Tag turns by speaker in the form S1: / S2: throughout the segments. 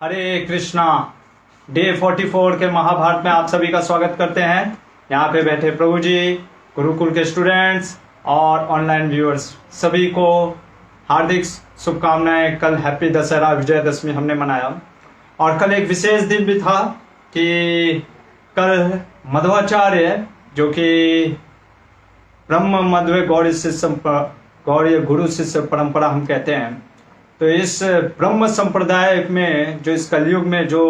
S1: हरे Krishna. Day 44 के महाभारत में आप सभी का स्वागत करते हैं। यहाँ पे बैठे प्रभु जी, गुरुकुल के स्टूडेंट्स और ऑनलाइन व्यूअर्स सभी को हार्दिक शुभकामनाएं। कल हैप्पी दशहरा विजयदशमी हमने मनाया और कल एक विशेष दिन भी था कि कल मध्वाचार्य जो कि ब्रह्म मध्व गौड़ी गुरु शिष्य परंपरा हम कहते हैं, तो इस ब्रह्म संप्रदाय में जो इस कलयुग में जो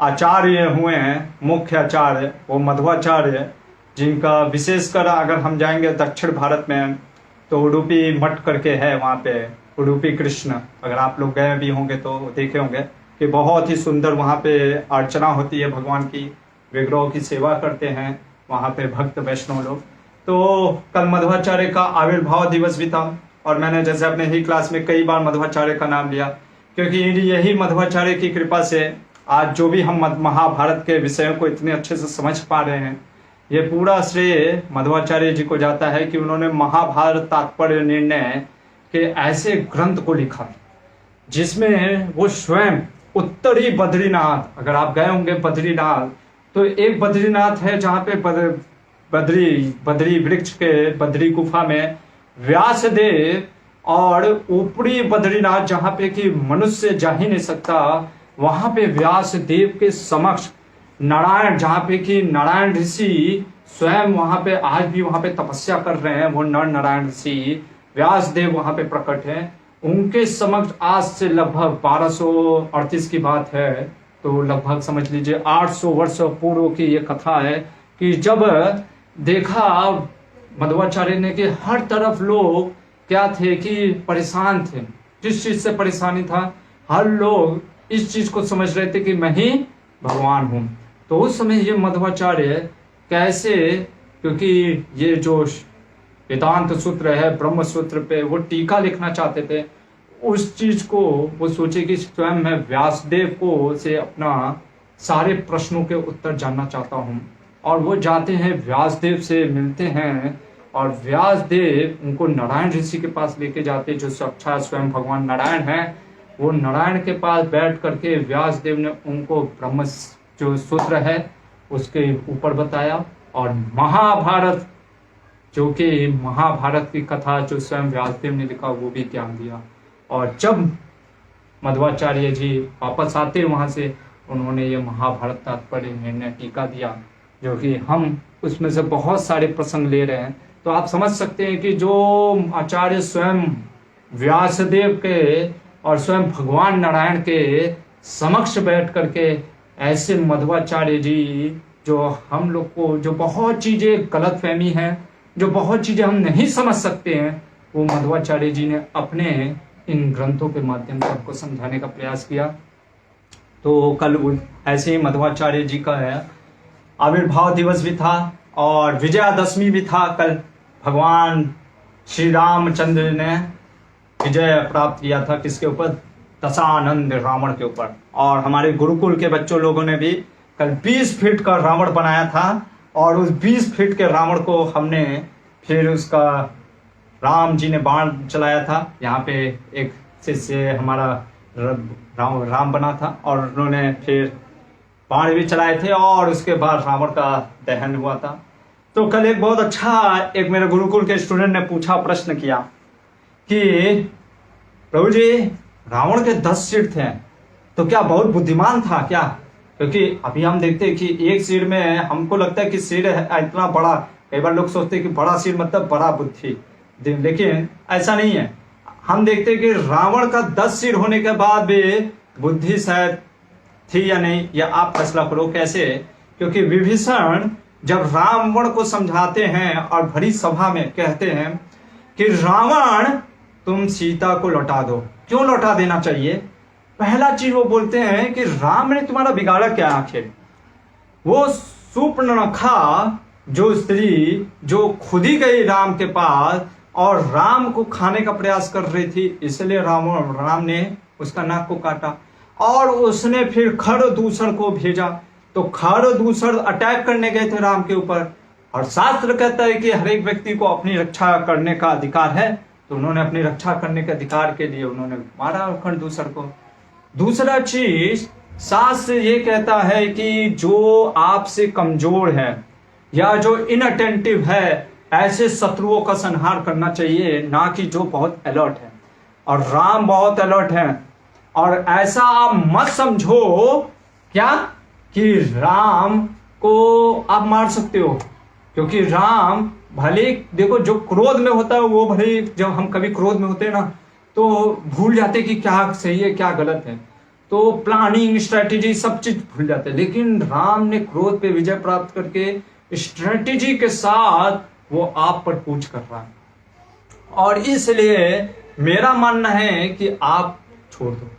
S1: आचार्य हुए हैं, मुख्य आचार्य वो मध्वाचार्य, जिनका विशेषकर अगर हम जाएंगे दक्षिण भारत में तो उडुपी मठ करके है, वहाँ पे उडुपी कृष्ण, अगर आप लोग गए भी होंगे तो देखे होंगे कि बहुत ही सुंदर वहाँ पे अर्चना होती है, भगवान की विग्रहों की सेवा करते हैं वहाँ पे भक्त वैष्णव लोग। तो कल मध्वाचार्य का आविर्भाव दिवस भी था और मैंने जैसे अपने ही क्लास में कई बार मध्वाचार्य का नाम लिया, क्योंकि यही मध्वाचार्य की कृपा से आज जो भी हम महाभारत के विषयों को इतने अच्छे से समझ पा रहे हैं, ये पूरा श्रेय मध्वाचार्य जी को जाता है कि उन्होंने महाभारत तात्पर्य निर्णय के ऐसे ग्रंथ को लिखा जिसमें वो स्वयं उत्तरी बद्रीनाथ, अगर आप गए होंगे बद्रीनाथ, तो एक बद्रीनाथ है जहाँ पे बद्री वृक्ष के बद्री गुफा में व्यासदेव, और ऊपरी बद्रीनाथ जहाँ पे कि मनुष्य जा ही नहीं सकता, वहां पे व्यासदेव के समक्ष नारायण, जहाँ पे कि नारायण ऋषि स्वयं वहां पे आज भी वहां पे तपस्या कर रहे हैं, वो नर नारायण ऋषि व्यासदेव वहां पे प्रकट है। उनके समक्ष आज से लगभग 1238 की बात है, तो लगभग समझ लीजिए 800 वर्ष पूर्व की ये कथा है कि जब देखा मध्वाचार्य ने कि हर तरफ लोग क्या थे कि परेशान थे, जिस चीज से परेशानी था हर लोग इस चीज को समझ रहे थे कि मैं ही भगवान हूं। तो उस समय ये मध्वाचार्य कैसे, क्योंकि ये जो वेदांत सूत्र है ब्रह्म सूत्र पे वो टीका लिखना चाहते थे, उस चीज को वो सोचे कि स्वयं मैं व्यासदेव को से अपना सारे प्रश्नों के उत्तर जानना चाहता हूं। और वो जाते हैं व्यासदेव से मिलते हैं और व्यासदेव उनको नारायण ऋषि के पास लेके जाते, जो साक्षात स्वयं भगवान नारायण है। वो नारायण के पास बैठ करके व्यासदेव ने उनको ब्रह्म जो सूत्र है उसके ऊपर बताया और महाभारत, जो कि महाभारत की कथा जो स्वयं व्यासदेव ने लिखा, वो भी ज्ञान दिया। और जब मध्वाचार्य जी वापस आते वहां से, उन्होंने ये महाभारत तात्पर्य निर्णय टीका दिया, जो कि हम उसमें से बहुत सारे प्रसंग ले रहे हैं। तो आप समझ सकते हैं कि जो आचार्य स्वयं व्यासदेव के और स्वयं भगवान नारायण के समक्ष बैठ करके ऐसे मध्वाचार्य जी, जो हम लोग को जो बहुत चीजें गलत फहमी है, जो बहुत चीजें हम नहीं समझ सकते हैं, वो मध्वाचार्य जी ने अपने इन ग्रंथों के माध्यम से हमको समझाने का प्रयास किया। तो कल ऐसे ही मध्वाचार्य जी का आविर्भाव दिवस भी था और विजयादशमी भी था। कल भगवान श्री रामचंद्र ने विजय प्राप्त किया था किसके ऊपर? दशानंद रावण के ऊपर। और हमारे गुरुकुल के बच्चों लोगों ने भी कल 20 फीट का रावण बनाया था और उस 20 फीट के रावण को हमने फिर उसका राम जी ने बाण चलाया था। यहाँ पे एक शिष्य हमारा राम बना था और उन्होंने फिर बाण भी चलाए थे और उसके बाद रावण का दहन हुआ था। तो कल एक बहुत अच्छा एक मेरे गुरुकुल के स्टूडेंट ने पूछा, प्रश्न किया कि प्रभु जी रावण के 10 सिर थे तो क्या बहुत बुद्धिमान था क्या? क्योंकि अभी हम देखते हैं कि एक सिर में हमको लगता है कि सिर है इतना बड़ा, कई बार लोग सोचते हैं कि बड़ा सिर मतलब बड़ा बुद्धि, लेकिन ऐसा नहीं है। हम देखते हैं कि रावण का 10 सिर होने के बाद भी बुद्धि शायद थी या नहीं, या आप फैसला करो कैसे। क्योंकि विभीषण जब रावण को समझाते हैं और भरी सभा में कहते हैं कि रावण तुम सीता को लौटा दो, क्यों लौटा देना चाहिए? पहला चीज वो बोलते हैं कि राम ने तुम्हारा बिगाड़ा क्या आखिर? वो शूर्पणखा जो स्त्री जो खुद ही गई राम के पास और राम को खाने का प्रयास कर रही थी, इसलिए राम ने उसका नाक को काटा और उसने फिर खरदूषण को भेजा। तो खरदूषण अटैक करने गए थे राम के ऊपर और शास्त्र कहता है कि हर एक व्यक्ति को अपनी रक्षा करने का अधिकार है, तो उन्होंने अपनी रक्षा करने के अधिकार के लिए उन्होंने मारा खरदूषण को। दूसरा चीज शास्त्र ये कहता है कि जो आपसे कमजोर है या जो इनअटेंटिव है, ऐसे शत्रुओं का संहार करना चाहिए, ना कि जो बहुत अलर्ट है। और राम बहुत अलर्ट है। और ऐसा आप मत समझो क्या कि राम को आप मार सकते हो, क्योंकि राम भले, देखो जो क्रोध में होता है वो भले, जब हम कभी क्रोध में होते हैं ना तो भूल जाते कि क्या सही है क्या गलत है, तो प्लानिंग स्ट्रेटेजी सब चीज भूल जाते हैं। लेकिन राम ने क्रोध पे विजय प्राप्त करके स्ट्रेटेजी के साथ वो आप पर कूच कर रहा है। और इसलिए मेरा मानना है कि आप छोड़ दो।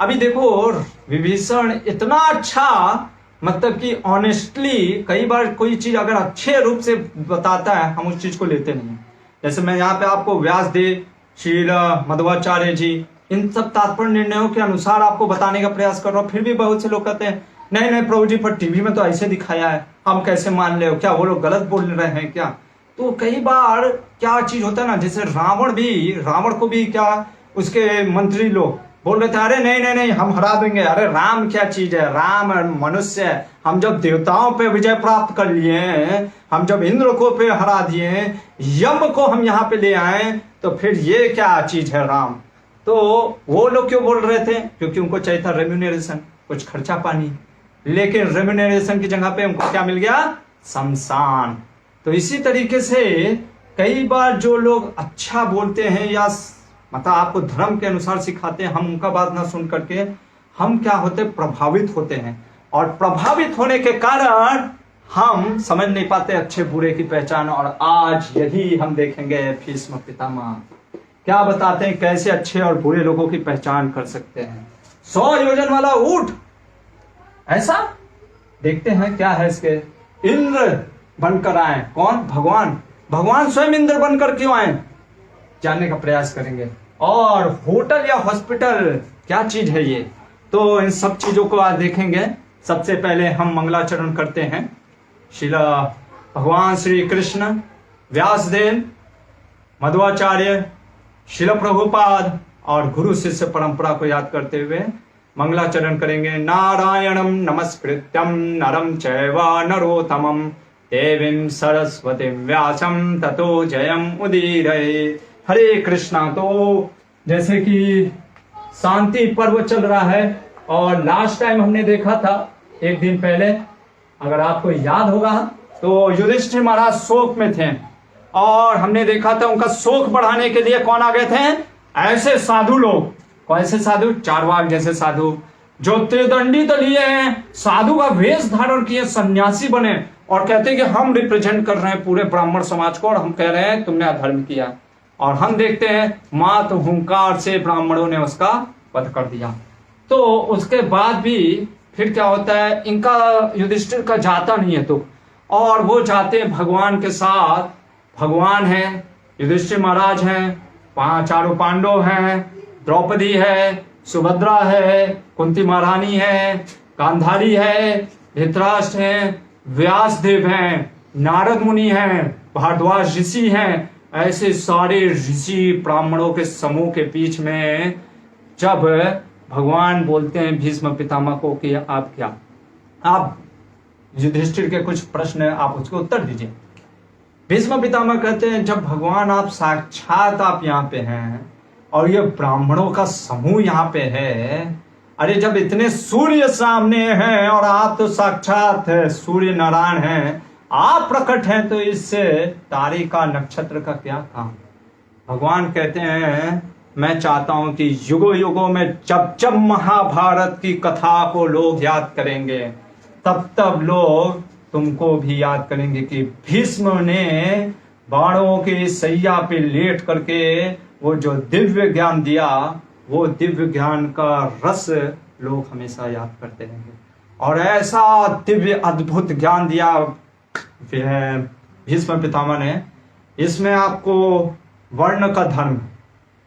S1: अभी देखो विभीषण इतना अच्छा, मतलब कि ऑनेस्टली कई बार कोई चीज अगर अच्छे रूप से बताता है हम उस चीज को लेते नहीं। जैसे मैं यहाँ पे आपको व्यासदेव, श्री मध्वाचार्य जी, इन सब तात्पर्य निर्णयों के अनुसार आपको बताने का प्रयास कर रहा हूं। फिर भी बहुत से लोग कहते हैं नहीं नहीं प्रभु जी, पर टीवी में तो ऐसे दिखाया है, हम कैसे मान ले, क्या वो लोग गलत बोल रहे हैं क्या? तो कई बार क्या चीज होता है ना, जैसे रावण को भी क्या उसके मंत्री लोग बोल रहे थे, अरे नहीं नहीं नहीं हम हरा देंगे। अरे राम क्या चीज है, राम मनुष्य है। हम जब देवताओं पे विजय प्राप्त कर लिए, हम जब इंद्र को पे हरा दिए, यम को हम यहाँ पे ले आए, तो फिर ये क्या चीज है राम? तो वो लोग क्यों बोल रहे थे? क्योंकि उनको चाहिए था रेम्यूनरेशन, कुछ खर्चा पानी। लेकिन रेम्यूनरेशन की जगह पे उनको क्या मिल गया? शमशान। तो इसी तरीके से कई बार जो लोग अच्छा बोलते हैं या मतलब आपको धर्म के अनुसार सिखाते हैं, हम उनका बात ना सुन करके हम क्या होते, प्रभावित होते हैं। और प्रभावित होने के कारण हम समझ नहीं पाते अच्छे बुरे की पहचान। और आज यही हम देखेंगे भीष्म पितामह क्या बताते हैं, कैसे अच्छे और बुरे लोगों की पहचान कर सकते हैं। 100 योजन वाला ऊंट, ऐसा देखते हैं क्या है इसके। इंद्र बनकर आए, कौन? भगवान स्वयं इंद्र बनकर क्यों आए, जानने का प्रयास करेंगे। और होटल या हॉस्पिटल क्या चीज है ये, तो इन सब चीजों को आज देखेंगे। सबसे पहले हम मंगलाचरण करते हैं श्रीला भगवान श्री कृष्ण, व्यासदेव, मध्वाचार्य, शिल प्रभुपाद और गुरु शिष्य परंपरा को याद करते हुए मंगलाचरण करेंगे। नारायणं नमस्कृत्यं नरं चैव नरोत्तमं देवीं सरस्वतीं व्यासं ततो जयं उदीरये। हरे कृष्णा। तो जैसे कि शांति पर्व चल रहा है और लास्ट टाइम हमने देखा था एक दिन पहले, अगर आपको याद होगा, तो युधिष्ठिर महाराज शोक में थे और हमने देखा था उनका शोक बढ़ाने के लिए कौन आ गए थे? ऐसे साधु लोग। कौन से साधु? चारवाक जैसे साधु, जो त्रिदंडी तो लिए हैं, साधु का वेश धारण किए, सन्यासी बने और कहते हैं कि हम रिप्रेजेंट कर रहे हैं पूरे ब्राह्मण समाज को और हम कह रहे हैं तुमने अधर्म किया। और हम देखते हैं मात हुंकार से ब्राह्मणों ने उसका वध कर दिया। तो उसके बाद भी फिर क्या होता है, इनका युधिष्ठिर का जाता नहीं है तो, और वो जाते हैं भगवान के साथ। भगवान है, युधिष्ठिर महाराज हैं, चारों पांडव हैं, द्रौपदी है, सुभद्रा है, कुंती महारानी है, गांधारी है, धृतराष्ट्र है, व्यासदेव हैं, नारद मुनि हैं, भारद्वाज ऋषि हैं। ऐसे सारे ऋषि ब्राह्मणों के समूह के बीच में जब भगवान बोलते हैं भीष्म पितामह को कि आप युधिष्ठिर के कुछ प्रश्न आप उसके उत्तर दीजिए। भीष्म पितामह कहते हैं जब भगवान आप साक्षात आप यहाँ पे हैं और ये ब्राह्मणों का समूह यहाँ पे है, अरे जब इतने सूर्य सामने हैं और आप तो साक्षात है सूर्य नारायण हैं, आप प्रकट हैं, तो इससे तारे का नक्षत्र का क्या काम? भगवान कहते हैं मैं चाहता हूं कि युगों युगों में जब जब महाभारत की कथा को लोग याद करेंगे, तब तब लोग तुमको भी याद करेंगे कि भीष्म ने बाणों के सैया पे लेट करके वो जो दिव्य ज्ञान दिया, वो दिव्य ज्ञान का रस लोग हमेशा याद करते रहेंगे। और ऐसा दिव्य अद्भुत ज्ञान दिया भीष्म पितामह ने। इसमें आपको वर्ण का धर्म,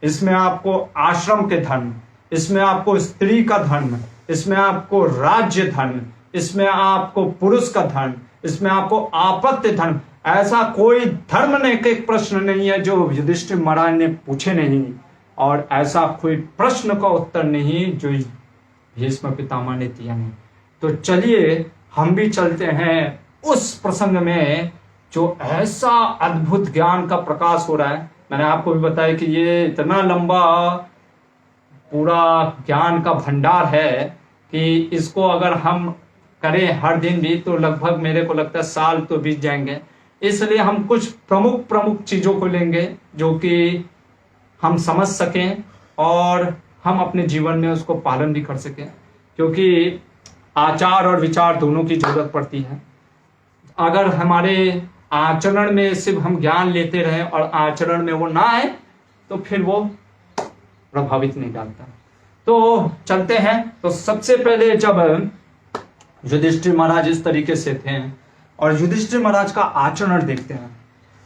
S1: इसमें आपको आश्रम के धर्म, इसमें आपको स्त्री का धर्म, इसमें आपको राज्य धर्म, इसमें आपको पुरुष का धर्म, इसमें आपको आपत्य धर्म। ऐसा कोई धर्म ने के प्रश्न नहीं है जो युधिष्ठिर महाराज ने पूछे नहीं, और ऐसा कोई प्रश्न का उत्तर नहीं जो भीष्म पितामह ने दिया नहीं। तो चलिए हम भी चलते हैं उस प्रसंग में जो ऐसा अद्भुत ज्ञान का प्रकाश हो रहा है। मैंने आपको भी बताया कि ये इतना लंबा पूरा ज्ञान का भंडार है कि इसको अगर हम करें हर दिन भी तो लगभग मेरे को लगता है साल तो बीत जाएंगे। इसलिए हम कुछ प्रमुख प्रमुख चीजों को लेंगे जो कि हम समझ सकें और हम अपने जीवन में उसको पालन भी कर सकें, क्योंकि आचार और विचार दोनों की जरूरत पड़ती है। अगर हमारे आचरण में सिर्फ हम ज्ञान लेते रहें और आचरण में वो ना आए तो फिर वो प्रभावित नहीं डालता। तो चलते हैं। तो सबसे पहले जब युधिष्ठिर महाराज इस तरीके से थे और युधिष्ठिर महाराज का आचरण देखते हैं,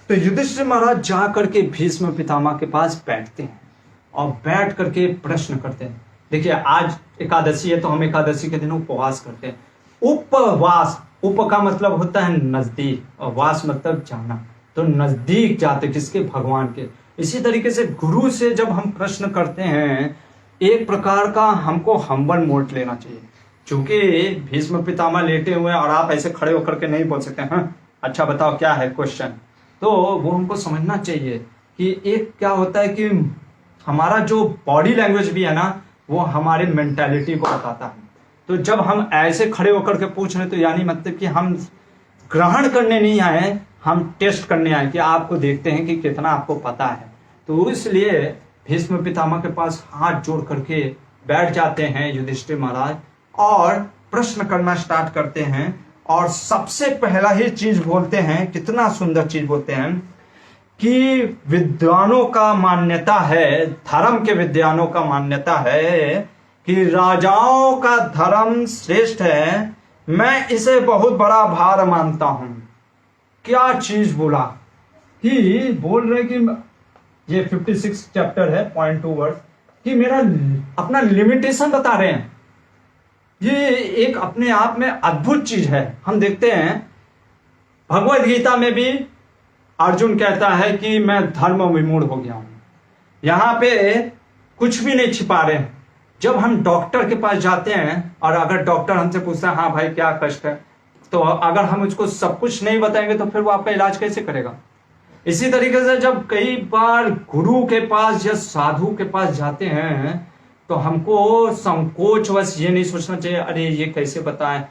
S1: तो युधिष्ठिर महाराज जा करके भीष्म पितामह के पास बैठते हैं और बैठ करके प्रश्न करते हैं। देखिए आज एकादशी है तो हम एकादशी के दिन उपवास करते हैं। उपवास, उप का मतलब होता है नजदीक और वास मतलब जाना, तो नजदीक जाते किसके? भगवान के। इसी तरीके से गुरु से जब हम प्रश्न करते हैं एक प्रकार का हमको हम्बल मोड लेना चाहिए। क्योंकि भीष्म पितामह लेटे हुए हैं और आप ऐसे खड़े होकर के नहीं बोल सकते हाँ अच्छा बताओ क्या है क्वेश्चन। तो वो हमको समझना चाहिए कि एक क्या होता है कि हमारा जो बॉडी लैंग्वेज भी है ना वो हमारे मेंटालिटी को बताता है। तो जब हम ऐसे खड़े होकर के पूछ रहे तो यानी मतलब कि हम ग्रहण करने नहीं आए, हम टेस्ट करने आए कि आपको देखते हैं कि कितना आपको पता है। तो इसलिए भीष्म पितामह के पास हाथ जोड़ करके बैठ जाते हैं युधिष्ठिर महाराज और प्रश्न करना स्टार्ट करते हैं। और सबसे पहला ही चीज बोलते हैं, कितना सुंदर चीज बोलते हैं कि विद्वानों का मान्यता है, धर्म के विद्वानों का मान्यता है कि राजाओं का धर्म श्रेष्ठ है, मैं इसे बहुत बड़ा भार मानता हूं। क्या चीज बोला कि बोल रहे कि ये 56 चैप्टर है पॉइंट 2 वर्ड कि मेरा अपना लिमिटेशन बता रहे हैं। ये एक अपने आप में अद्भुत चीज है। हम देखते हैं भगवद गीता में भी अर्जुन कहता है कि मैं धर्म विमूढ़ हो गया हूं। यहां पे कुछ भी नहीं छिपा रहे हैं। जब हम डॉक्टर के पास जाते हैं और अगर डॉक्टर हमसे पूछता है हाँ भाई क्या कष्ट है, तो अगर हम उसको सब कुछ नहीं बताएंगे तो फिर वो आपका इलाज कैसे करेगा। इसी तरीके से जब कई बार गुरु के पास या साधु के पास जाते हैं तो हमको संकोचवश ये नहीं सोचना चाहिए अरे ये कैसे बताएं।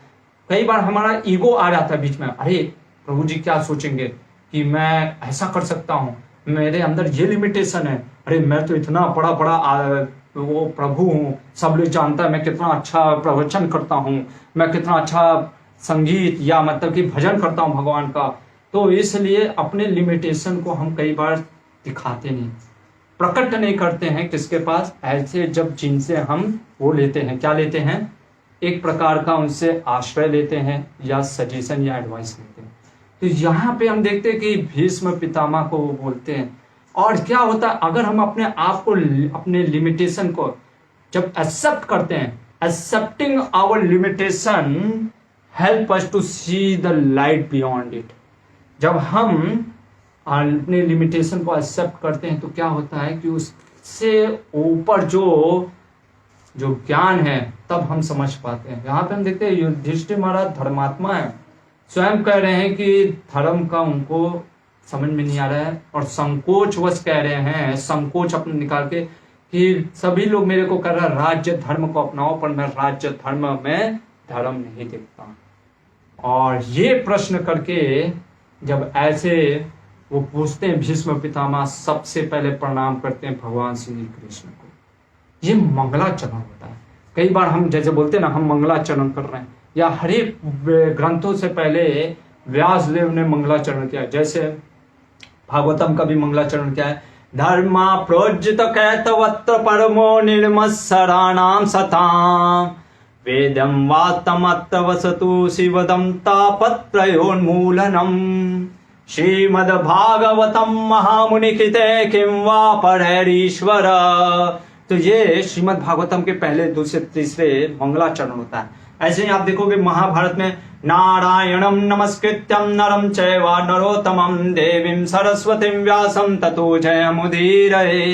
S1: कई बार हमारा ईगो आ जाता है बीच में, अरे प्रभु जी क्या सोचेंगे कि मैं ऐसा कर सकता हूँ, मेरे अंदर ये लिमिटेशन है, अरे मैं तो इतना बड़ा बड़ा वो प्रभु हूँ, सब लोग जानता है मैं कितना अच्छा प्रवचन करता हूँ, मैं कितना अच्छा संगीत या मतलब कि भजन करता हूँ भगवान का। तो इसलिए अपने लिमिटेशन को हम कई बार दिखाते नहीं, प्रकट नहीं करते हैं किसके पास, ऐसे जब जिनसे हम वो लेते हैं, क्या लेते हैं, एक प्रकार का उनसे आश्रय लेते हैं या सजेशन या एडवाइस लेते हैं। तो यहाँ पे हम देखते हैं कि भीष्म पितामह को वो बोलते हैं। और क्या होता है अगर हम अपने आप को, अपने लिमिटेशन को जब एक्सेप्ट करते हैं, accepting our limitation help us to see the light beyond it. जब हम अपने लिमिटेशन को एक्सेप्ट करते हैं तो क्या होता है कि उससे ऊपर जो ज्ञान है तब हम समझ पाते हैं। यहाँ पे हम देखते हैं युधिष्ठिर महाराज धर्मात्मा है, स्वयं कह रहे हैं कि धर्म का उनको समझ में नहीं आ रहा है और संकोचवश कह रहे हैं, संकोच अपने निकाल के कि सभी लोग मेरे को कह रहा है राज्य धर्म को अपनाओ, पर मैं राज्य धर्म में धर्म नहीं देखता। और ये प्रश्न करके जब ऐसे वो पूछते हैं भीष्म पितामह, सबसे पहले प्रणाम करते हैं भगवान श्री कृष्ण को। ये मंगलाचरण होता है। कई बार हम जैसे बोलते हैं ना हम मंगलाचरण कर रहे हैं, या हर एक ग्रंथों से पहले व्यासदेव ने मंगलाचरण किया। जैसे भागवतम का भी मंगलाचरण क्या है, धर्मा प्रोज्जित कैतवत्र परमो निर्मत्सराणाम सताम वेदम वातमत्र वसतु शिवदम तापत्रयोन्मूलनम श्रीमद्भागवतम महामुनिकृते किं वा पढ़ैरीश्वर। तो ये श्रीमद् भागवतम के पहले दूसरे तीसरे मंगलाचरण होता है। ऐसे ही आप देखोगे महाभारत में नारायणं नमस्कृत्यं नरं चैव नरोत्तमं देवीं सरस्वतीं व्यासं ततो जयमुदीरये।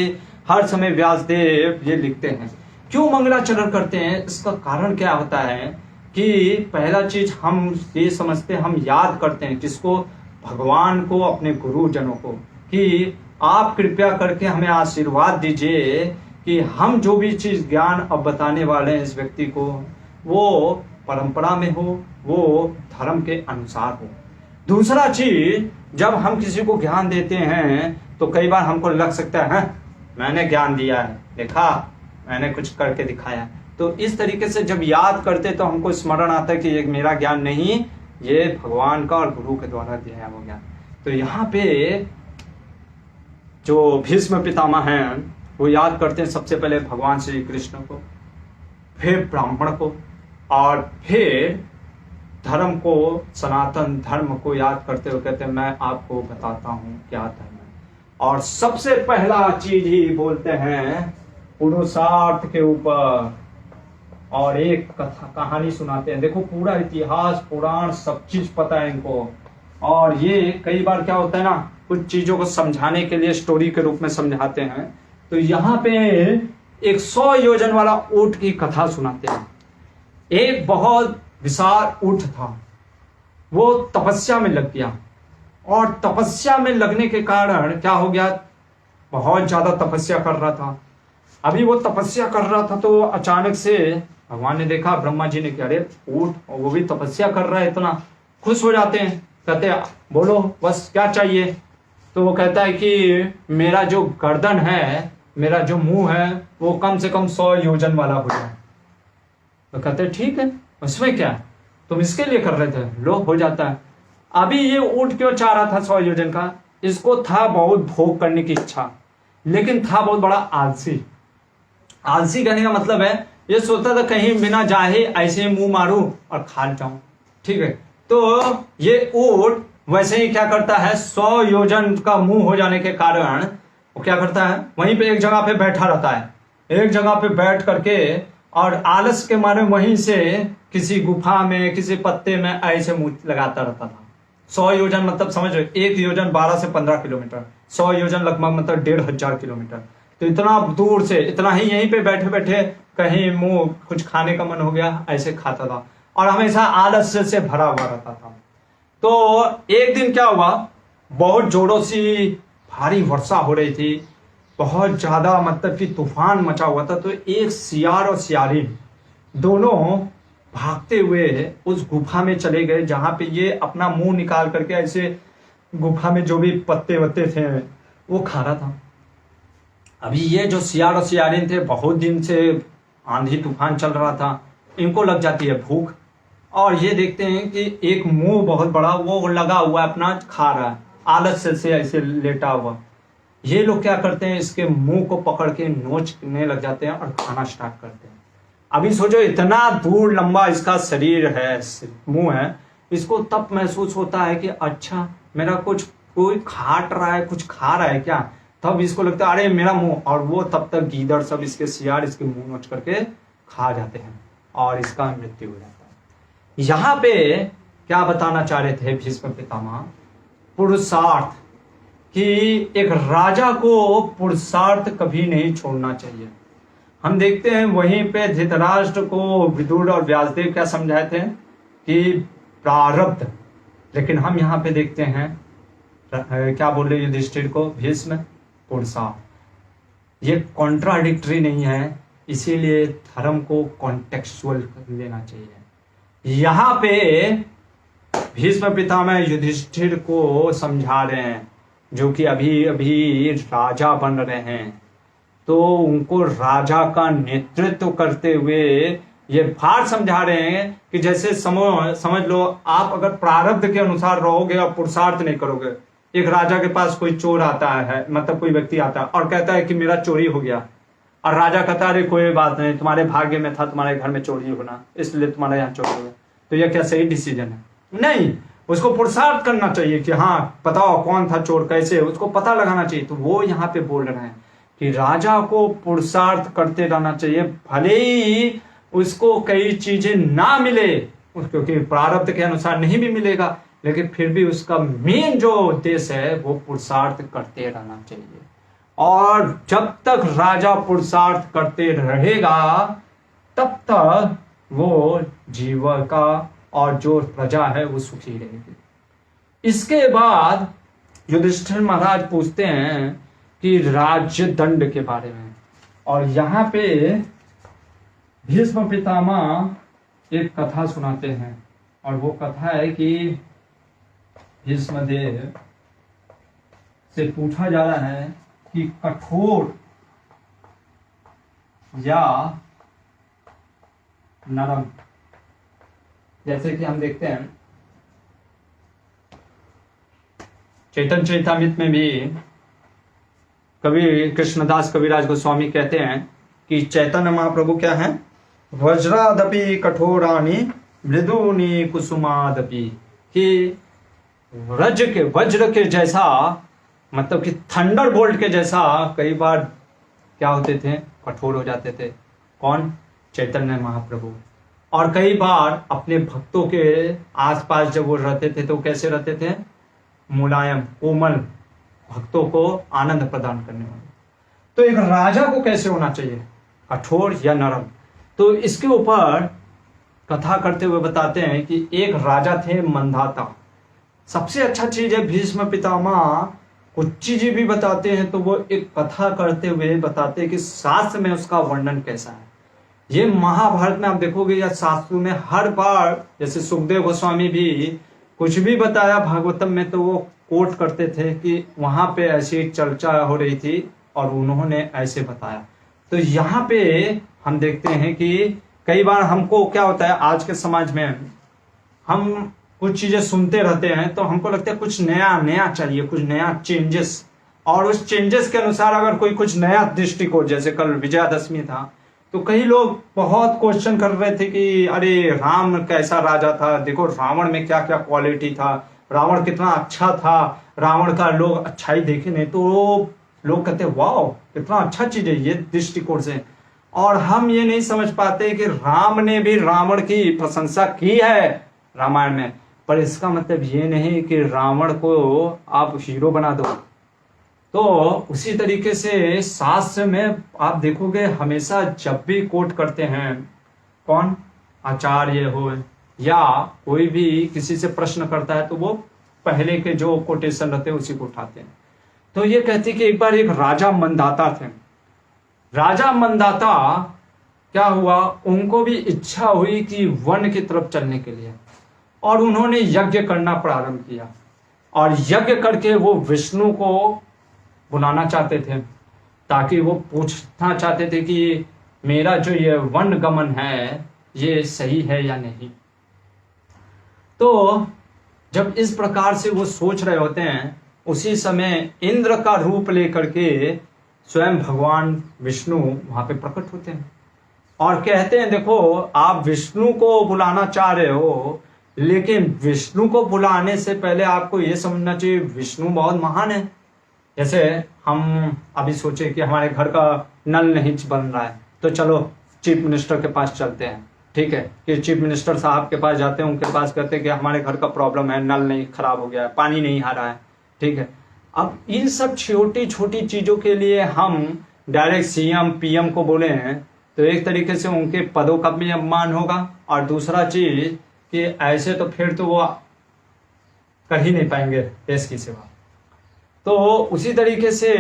S1: हर समय व्यासदेव ये लिखते हैं क्यों मंगलाचरण करते हैं? इसका कारण क्या होता है कि पहला चीज हम ये समझते हैं, हम याद करते हैं किसको? भगवान को, अपने गुरुजनों को, कि आप कृपया करके हमें आशीर्वाद दीजिए कि हम जो भी चीज ज्ञान अब बताने वाले हैं इस व्यक्ति को, वो परंपरा में हो, वो धर्म के अनुसार हो। दूसरा चीज, जब हम किसी को ज्ञान देते हैं तो कई बार हमको लग सकता है मैंने ज्ञान दिया है, देखा मैंने कुछ करके दिखाया। तो इस तरीके से जब याद करते तो हमको स्मरण आता है कि ये मेरा ज्ञान नहीं, ये भगवान का और गुरु के द्वारा दिया हुआ ज्ञान। तो यहाँ पे जो भीष्म पितामह हैं वो याद करते हैं सबसे पहले भगवान श्री कृष्ण को, फिर ब्राह्मण को, और फिर धर्म को, सनातन धर्म को याद करते हुए कहते हैं मैं आपको बताता हूँ क्या धर्म है। और सबसे पहला चीज ही बोलते हैं पुरुषार्थ के ऊपर, और एक कथा कहानी सुनाते हैं। देखो पूरा इतिहास, पुराण, सब चीज पता है इनको। और ये कई बार क्या होता है ना, कुछ चीजों को समझाने के लिए स्टोरी के रूप में समझाते हैं। तो यहाँ पे एक 100 योजन वाला ऊंट की कथा सुनाते हैं। एक बहुत विशाल ऊंट था, वो तपस्या में लग गया, और तपस्या में लगने के कारण क्या हो गया, बहुत ज्यादा तपस्या कर रहा था। अभी वो तपस्या कर रहा था तो अचानक से भगवान ने देखा, ब्रह्मा जी ने, कि अरे ऊंट, वो भी तपस्या कर रहा है, इतना खुश हो जाते हैं, कहते हैं बोलो बस क्या चाहिए। तो वो कहता है कि मेरा जो गर्दन है, मेरा जो मुंह है, वो कम से कम 100 योजन वाला हो जाए। तो कहते हैं ठीक है, उसमें क्या, तुम इसके लिए कर रहे थे, लो हो जाता है। अभी ये ऊंट क्यों चाह रहा था 100 योजन का? इसको था बहुत भोग करने की इच्छा, लेकिन था बहुत बड़ा आलसी। आलसी कहने का मतलब है ये सोचता था कहीं बिना जाहे ऐसे मुंह मारूं और खा जाऊं, ठीक है। तो ये ऊंट वैसे ही क्या करता है, 100 योजन का मुंह हो जाने के कारण वो क्या करता है, वहीं पे एक जगह पे बैठा रहता है, एक जगह पे बैठ करके, और आलस के मारे वहीं से किसी गुफा में, किसी पत्ते में ऐसे मुंह लगाता रहता था। 100 योजन मतलब समझ, एक योजन 12 से 15 किलोमीटर, 100 योजन लगभग मतलब 1500 किलोमीटर। तो इतना दूर से, इतना ही यहीं पे बैठे बैठे कहीं मुंह कुछ खाने का मन हो गया, ऐसे खाता था, और हमेशा आलस से भरा हुआ रहता था। तो एक दिन क्या हुआ, बहुत जोरों से भारी वर्षा हो रही थी, बहुत ज्यादा मतलब कि तूफान मचा हुआ था। तो एक सियार और सियारिन दोनों भागते हुए उस गुफा में चले गए जहां पे ये अपना मुंह निकाल करके ऐसे गुफा में जो भी पत्ते वत्ते थे वो खा रहा था। अभी ये जो सियार और सियारिन थे, बहुत दिन से आंधी तूफान चल रहा था, इनको लग जाती है भूख, और ये देखते हैं कि एक मुंह बहुत बड़ा वो लगा हुआ है, अपना खा रहा है, आलस से ऐसे लेटा हुआ। ये लोग क्या करते हैं, इसके मुंह को पकड़ के नोचने लग जाते हैं और खाना स्टार्ट करते हैं। अभी सोचो इतना दूर लंबा इसका शरीर है, मुंह है, इसको तब महसूस होता है कि अच्छा मेरा कुछ कोई खाट रहा है, कुछ खा रहा है क्या। तब इसको लगता है अरे मेरा मुंह, और वो तब तक गीदड़ सब इसके सियार इसके मुंह नोच करके खा जाते हैं और इसका मृत्यु हो जाता है। यहाँ पे क्या बताना चाह रहे थे भीष्म पितामह, पुरुषार्थ, कि एक राजा को पुरुषार्थ कभी नहीं छोड़ना चाहिए। हम देखते हैं वहीं पे धृतराष्ट्र को विदुर और व्यासदेव क्या समझाए थे कि प्रारब्ध, लेकिन हम यहाँ पे देखते हैं क्या बोल रहे युधिष्ठिर को, भीष्म, पुरुषार्थ। ये कॉन्ट्राडिक्टरी नहीं है, इसीलिए धर्म को कॉन्टेक्चुअल लेना चाहिए। यहाँ पे भीष्म पितामह युधिष्ठिर को समझा रहे हैं, जो कि अभी अभी राजा बन रहे हैं, तो उनको राजा का नेतृत्व करते हुए ये बात समझा रहे हैं कि जैसे समझ लो आप अगर प्रारब्ध के अनुसार रहोगे और पुरुषार्थ नहीं करोगे। एक राजा के पास कोई चोर आता है, मतलब कोई व्यक्ति आता है और कहता है कि मेरा चोरी हो गया, और राजा कहता है अरे कोई बात नहीं, तुम्हारे भाग्य में था तुम्हारे घर में चोरी होना, इसलिए तुम्हारे यहाँ चोरी हो गया। तो यह क्या सही डिसीजन है? नहीं, उसको पुरुषार्थ करना चाहिए कि हाँ बताओ कौन था चोर, कैसे, उसको पता लगाना चाहिए। तो वो यहाँ पे बोल रहे हैं कि राजा को पुरुषार्थ करते रहना चाहिए, भले ही उसको कई चीजें ना मिले, क्योंकि प्रारब्ध के अनुसार नहीं भी मिलेगा, लेकिन फिर भी उसका मेन जो उद्देश्य है वो पुरुषार्थ करते रहना चाहिए। और जब तक राजा पुरुषार्थ करते रहेगा तब तक वो जीविका और जो प्रजा है वो सुखी रहेगी। इसके बाद युधिष्ठिर महाराज पूछते हैं कि राज्य दंड के बारे में, और यहाँ पे भीष्म पितामह एक कथा सुनाते हैं, और वो कथा है कि भीष्मदेव से पूछा जा रहा है कि कठोर या नरम। जैसे कि हम देखते हैं चैतन्य चरितामृत में भी कवि कृष्णदास कविराज गोस्वामी कहते हैं कि चैतन्य महाप्रभु क्या है, वज्रादपि कठोरानि मृदुनि कुसुमादपि, कि वज्र के जैसा, मतलब कि थंडर बोल्ट के जैसा कई बार क्या होते थे, कठोर हो जाते थे। कौन? चैतन्य महाप्रभु। और कई बार अपने भक्तों के आसपास जब वो रहते थे तो कैसे रहते थे, मुलायम कोमल, भक्तों को आनंद प्रदान करने वाले। तो एक राजा को कैसे होना चाहिए, कठोर या नरम? तो इसके ऊपर कथा करते हुए बताते हैं कि एक राजा थे मंधाता। सबसे अच्छा चीज है भीष्म पितामह कुछ चीजें भी बताते हैं तो वो एक कथा करते हुए बताते हैं कि शास्त्र में उसका वर्णन कैसा है। ये महाभारत में आप देखोगे या शास्त्रों में हर बार, जैसे सुखदेव गोस्वामी भी कुछ भी बताया भागवतम में तो वो कोट करते थे कि वहां पे ऐसी चर्चा हो रही थी और उन्होंने ऐसे बताया। तो यहाँ पे हम देखते हैं कि कई बार हमको क्या होता है, आज के समाज में हम कुछ चीजें सुनते रहते हैं तो हमको लगता है कुछ नया नया चाहिए, कुछ नया चेंजेस, और उस चेंजेस के अनुसार अगर कोई कुछ नया दृष्टिकोण, जैसे कल विजयादशमी था तो कई लोग बहुत क्वेश्चन कर रहे थे कि अरे राम कैसा राजा था, देखो रावण में क्या क्या क्वालिटी था, रावण कितना अच्छा था, रावण का लोग अच्छाई देखे नहीं, तो लोग कहते वाह कितना अच्छा चीज है ये दृष्टिकोण से। और हम ये नहीं समझ पाते कि राम ने भी रावण की प्रशंसा की है रामायण में, पर इसका मतलब ये नहीं कि रावण को आप हीरो बना दो। तो उसी तरीके से शास्त्र में आप देखोगे हमेशा जब भी कोट करते हैं, कौन? आचार्य हो या कोई भी किसी से प्रश्न करता है तो वो पहले के जो कोटेशन रहते हैं उसी को उठाते हैं। तो ये कहते कि एक बार एक राजा मंदाता थे। राजा मंदाता क्या हुआ, उनको भी इच्छा हुई कि वन की तरफ चलने के लिए, और उन्होंने यज्ञ करना प्रारंभ किया, और यज्ञ करके वो विष्णु को बुलाना चाहते थे ताकि वो पूछना चाहते थे कि मेरा जो ये वन गमन है ये सही है या नहीं। तो जब इस प्रकार से वो सोच रहे होते हैं उसी समय इंद्र का रूप लेकर के स्वयं भगवान विष्णु वहां पे प्रकट होते हैं और कहते हैं देखो आप विष्णु को बुलाना चाह रहे हो, लेकिन विष्णु को बुलाने से पहले आपको ये समझना चाहिए विष्णु बहुत महान है। जैसे हम अभी सोचे कि हमारे घर का नल नहीं बन रहा है तो चलो चीफ मिनिस्टर के पास चलते हैं, ठीक है, कि चीफ मिनिस्टर साहब के पास जाते हैं, उनके पास कहते हैं कि हमारे घर का प्रॉब्लम है, नल नहीं खराब हो गया है, पानी नहीं आ रहा है, ठीक है। अब इन सब छोटी छोटी चीजों के लिए हम डायरेक्ट सीएम पीएम को बोले हैं तो एक तरीके से उनके पदों का भी अपमान होगा, और दूसरा चीज कि ऐसे तो फिर तो वो कर ही नहीं पाएंगे देश की सेवा। तो उसी तरीके से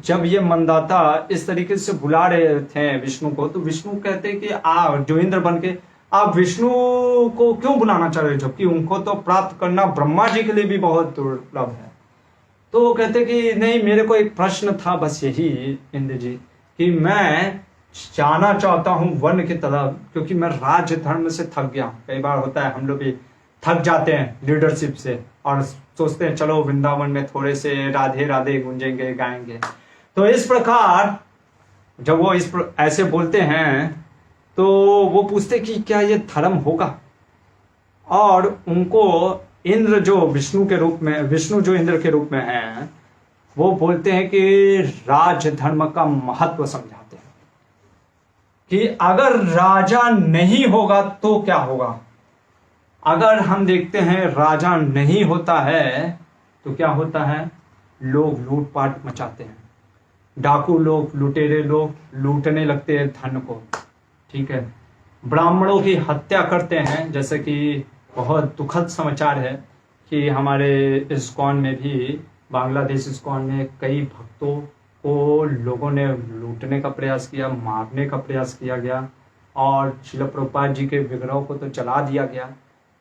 S1: जब ये मंदाता इस तरीके से बुला रहे थे विष्णु को, तो विष्णु कहते कि आप जो इंद्र बन के आप विष्णु को क्यों बुलाना चाह रहे हो, जबकि उनको तो प्राप्त करना ब्रह्मा जी के लिए भी बहुत दुर्लभ है। तो वो कहते कि नहीं, मेरे को एक प्रश्न था बस यही इंद्र जी कि मैं जाना चाहता हूँ वन की तरफ, क्योंकि मैं राज्य धर्म से थक गया हूँ। कई बार होता है हम लोग भी थक जाते हैं लीडरशिप से और सोचते हैं चलो वृंदावन में थोड़े से राधे राधे गूंजेंगे गाएंगे। तो इस प्रकार जब वो ऐसे बोलते हैं तो वो पूछते कि क्या ये धर्म होगा, और उनको इंद्र जो विष्णु के रूप में, विष्णु जो इंद्र के रूप में हैं, वो बोलते हैं कि राज धर्म का महत्व समझाते हैं कि अगर राजा नहीं होगा तो क्या होगा। अगर हम देखते हैं राजा नहीं होता है तो क्या होता है, लोग लूटपाट मचाते हैं, डाकू लोग, लुटेरे लोग लूटने लगते हैं धन को, ठीक है। ब्राह्मणों की हत्या करते हैं, जैसे कि बहुत दुखद समाचार है कि हमारे इस्कॉन में भी, बांग्लादेश इस्कॉन में कई भक्तों को लोगों ने लूटने का प्रयास किया, मारने का प्रयास किया गया और शिल प्रभुपाद जी के विग्रह को तो जला दिया गया।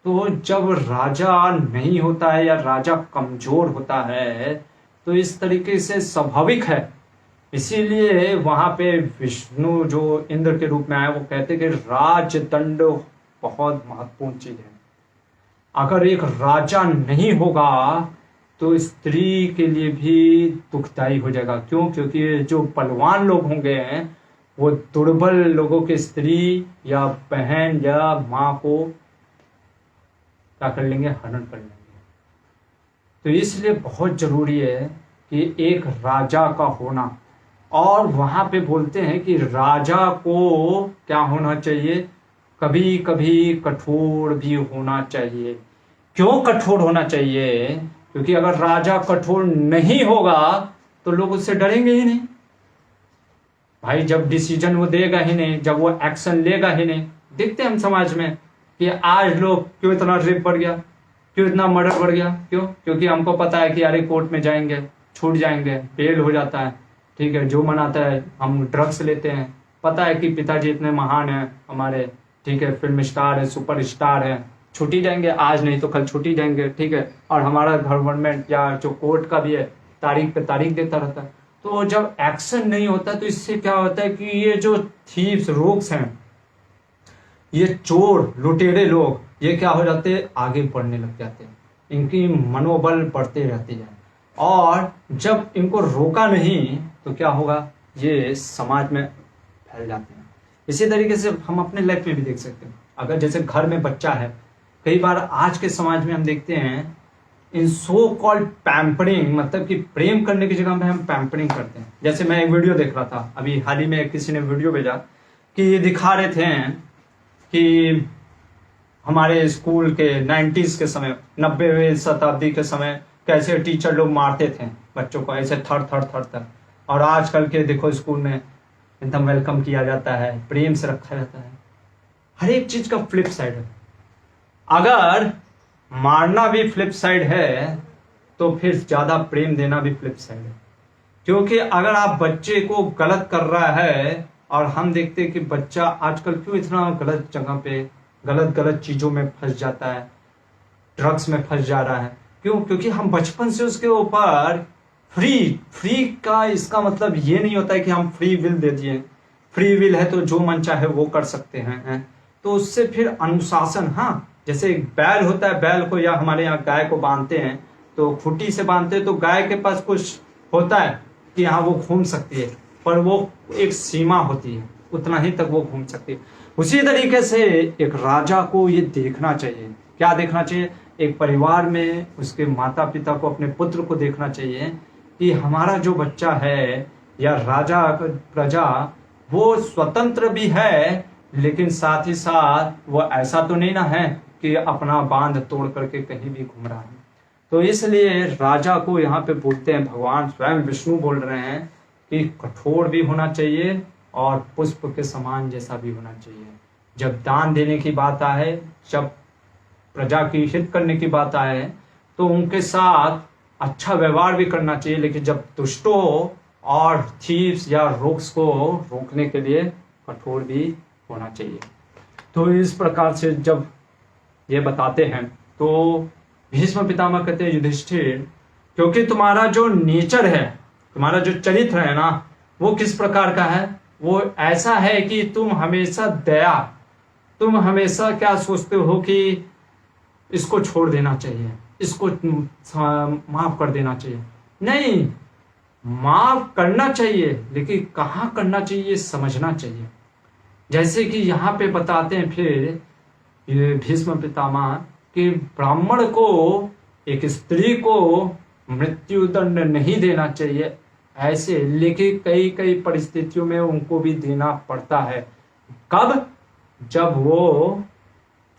S1: तो जब राजा नहीं होता है या राजा कमजोर होता है तो इस तरीके से स्वाभाविक है। इसीलिए वहां पे विष्णु जो इंद्र के रूप में आए वो कहते कि राजदंड बहुत महत्वपूर्ण चीज है। अगर एक राजा नहीं होगा तो स्त्री के लिए भी दुखदायी हो जाएगा। क्यों? क्योंकि जो बलवान लोग होंगे वो दुर्बल लोगों के स्त्री या बहन या माँ को क्या कर लेंगे? हनन कर लेंगे। तो इसलिए बहुत जरूरी है कि एक राजा का होना। और वहां पे बोलते हैं कि राजा को क्या होना चाहिए? कभी कभी कठोर भी होना चाहिए। क्यों कठोर होना चाहिए? क्योंकि अगर राजा कठोर नहीं होगा तो लोग उससे डरेंगे ही नहीं भाई। जब डिसीजन वो देगा ही नहीं, जब वो एक्शन लेगा ही नहीं। देखते हैं हम समाज में कि आज लोग क्यों इतना रेप बढ़ गया, क्यों इतना मर्डर बढ़ गया? क्यों? क्योंकि हमको पता है कि अरे कोर्ट में जाएंगे, छूट जाएंगे, बेल हो जाता है, ठीक है, जो मनाता है। हम ड्रग्स लेते हैं, पता है कि पिताजी इतने महान हैं हमारे, ठीक है, फिल्म स्टार है, सुपर स्टार है, छूटी जाएंगे, आज नहीं तो कल छूटी जाएंगे, ठीक है। और हमारा गवर्नमेंट या जो कोर्ट का भी है तारीख पे तारीख देता रहता है। तो जब एक्शन नहीं होता तो इससे क्या होता है कि ये जो थीव्स, रोग्स हैं, ये चोर लुटेरे लोग, ये क्या हो जाते हैं? आगे बढ़ने लग जाते हैं, इनकी मनोबल बढ़ते रहती है। और जब इनको रोका नहीं तो क्या होगा? ये समाज में फैल जाते हैं। इसी तरीके से हम अपने लाइफ में भी देख सकते हैं। अगर जैसे घर में बच्चा है, कई बार आज के समाज में हम देखते हैं इन सो कॉल्ड पैम्परिंग, मतलब कि प्रेम करने की जगह में हम पैम्परिंग करते हैं। जैसे मैं एक वीडियो देख रहा था अभी हाल ही में, किसी ने वीडियो भेजा कि ये दिखा रहे थे कि हमारे स्कूल के 90s के समय, 90वीं शताब्दी के समय कैसे टीचर लोग मारते थे बच्चों को, ऐसे थर थर थर थर। और आजकल के देखो स्कूल में एकदम वेलकम किया जाता है, प्रेम से रखा जाता है। हर एक चीज का फ्लिप साइड है। अगर मारना भी फ्लिप साइड है तो फिर ज्यादा प्रेम देना भी फ्लिप साइड है। क्योंकि अगर आप बच्चे को गलत कर रहा है, और हम देखते हैं कि बच्चा आजकल क्यों इतना गलत जगह पे गलत चीजों में फंस जाता है, ड्रग्स में फंस जा रहा है। क्यों? क्योंकि हम बचपन से उसके ऊपर फ्री का इसका मतलब ये नहीं होता है कि हम फ्री विल दे दिए। फ्री विल है तो जो मन चाहे वो कर सकते हैं। तो उससे फिर अनुशासन, हाँ, जैसे एक बैल होता है, बैल को या हमारे यहाँ गाय को बांधते हैं तो खूंटी से बांधते हैं, तो गाय के पास कुछ होता है कि हाँ वो घूम सकती है, पर वो एक सीमा होती है, उतना ही तक वो घूम सकती है। उसी तरीके से एक राजा को ये देखना चाहिए। क्या देखना चाहिए? एक परिवार में उसके माता पिता को, अपने पुत्र को देखना चाहिए कि हमारा जो बच्चा है या राजा प्रजा, वो स्वतंत्र भी है, लेकिन साथ ही साथ वो ऐसा तो नहीं ना है कि अपना बांध तोड़ करके कहीं भी घूम रहा है। तो इसलिए राजा को यहाँ पे बोलते हैं, भगवान स्वयं विष्णु बोल रहे हैं कि कठोर भी होना चाहिए और पुष्प के समान जैसा भी होना चाहिए। जब दान देने की बात आए, जब प्रजा की हित करने की बात आए तो उनके साथ अच्छा व्यवहार भी करना चाहिए, लेकिन जब दुष्टों और थीव्स या रोग्स को रोकने के लिए कठोर भी होना चाहिए। तो इस प्रकार से जब ये बताते हैं तो भीष्म पितामह कहते हैं, युधिष्ठिर, क्योंकि तुम्हारा जो नेचर है, तुम्हारा जो चरित्र है ना, वो किस प्रकार का है? वो ऐसा है कि तुम हमेशा दया, तुम हमेशा क्या सोचते हो कि इसको छोड़ देना चाहिए, इसको माफ कर देना चाहिए। नहीं, माफ करना चाहिए, लेकिन कहाँ करना चाहिए समझना चाहिए। जैसे कि यहाँ पे बताते हैं फिर ये भीष्म पितामह कि ब्राह्मण को, एक स्त्री को मृत्यु दंड नहीं देना चाहिए ऐसे, लेकिन कई कई परिस्थितियों में उनको भी देना पड़ता है। कब? जब वो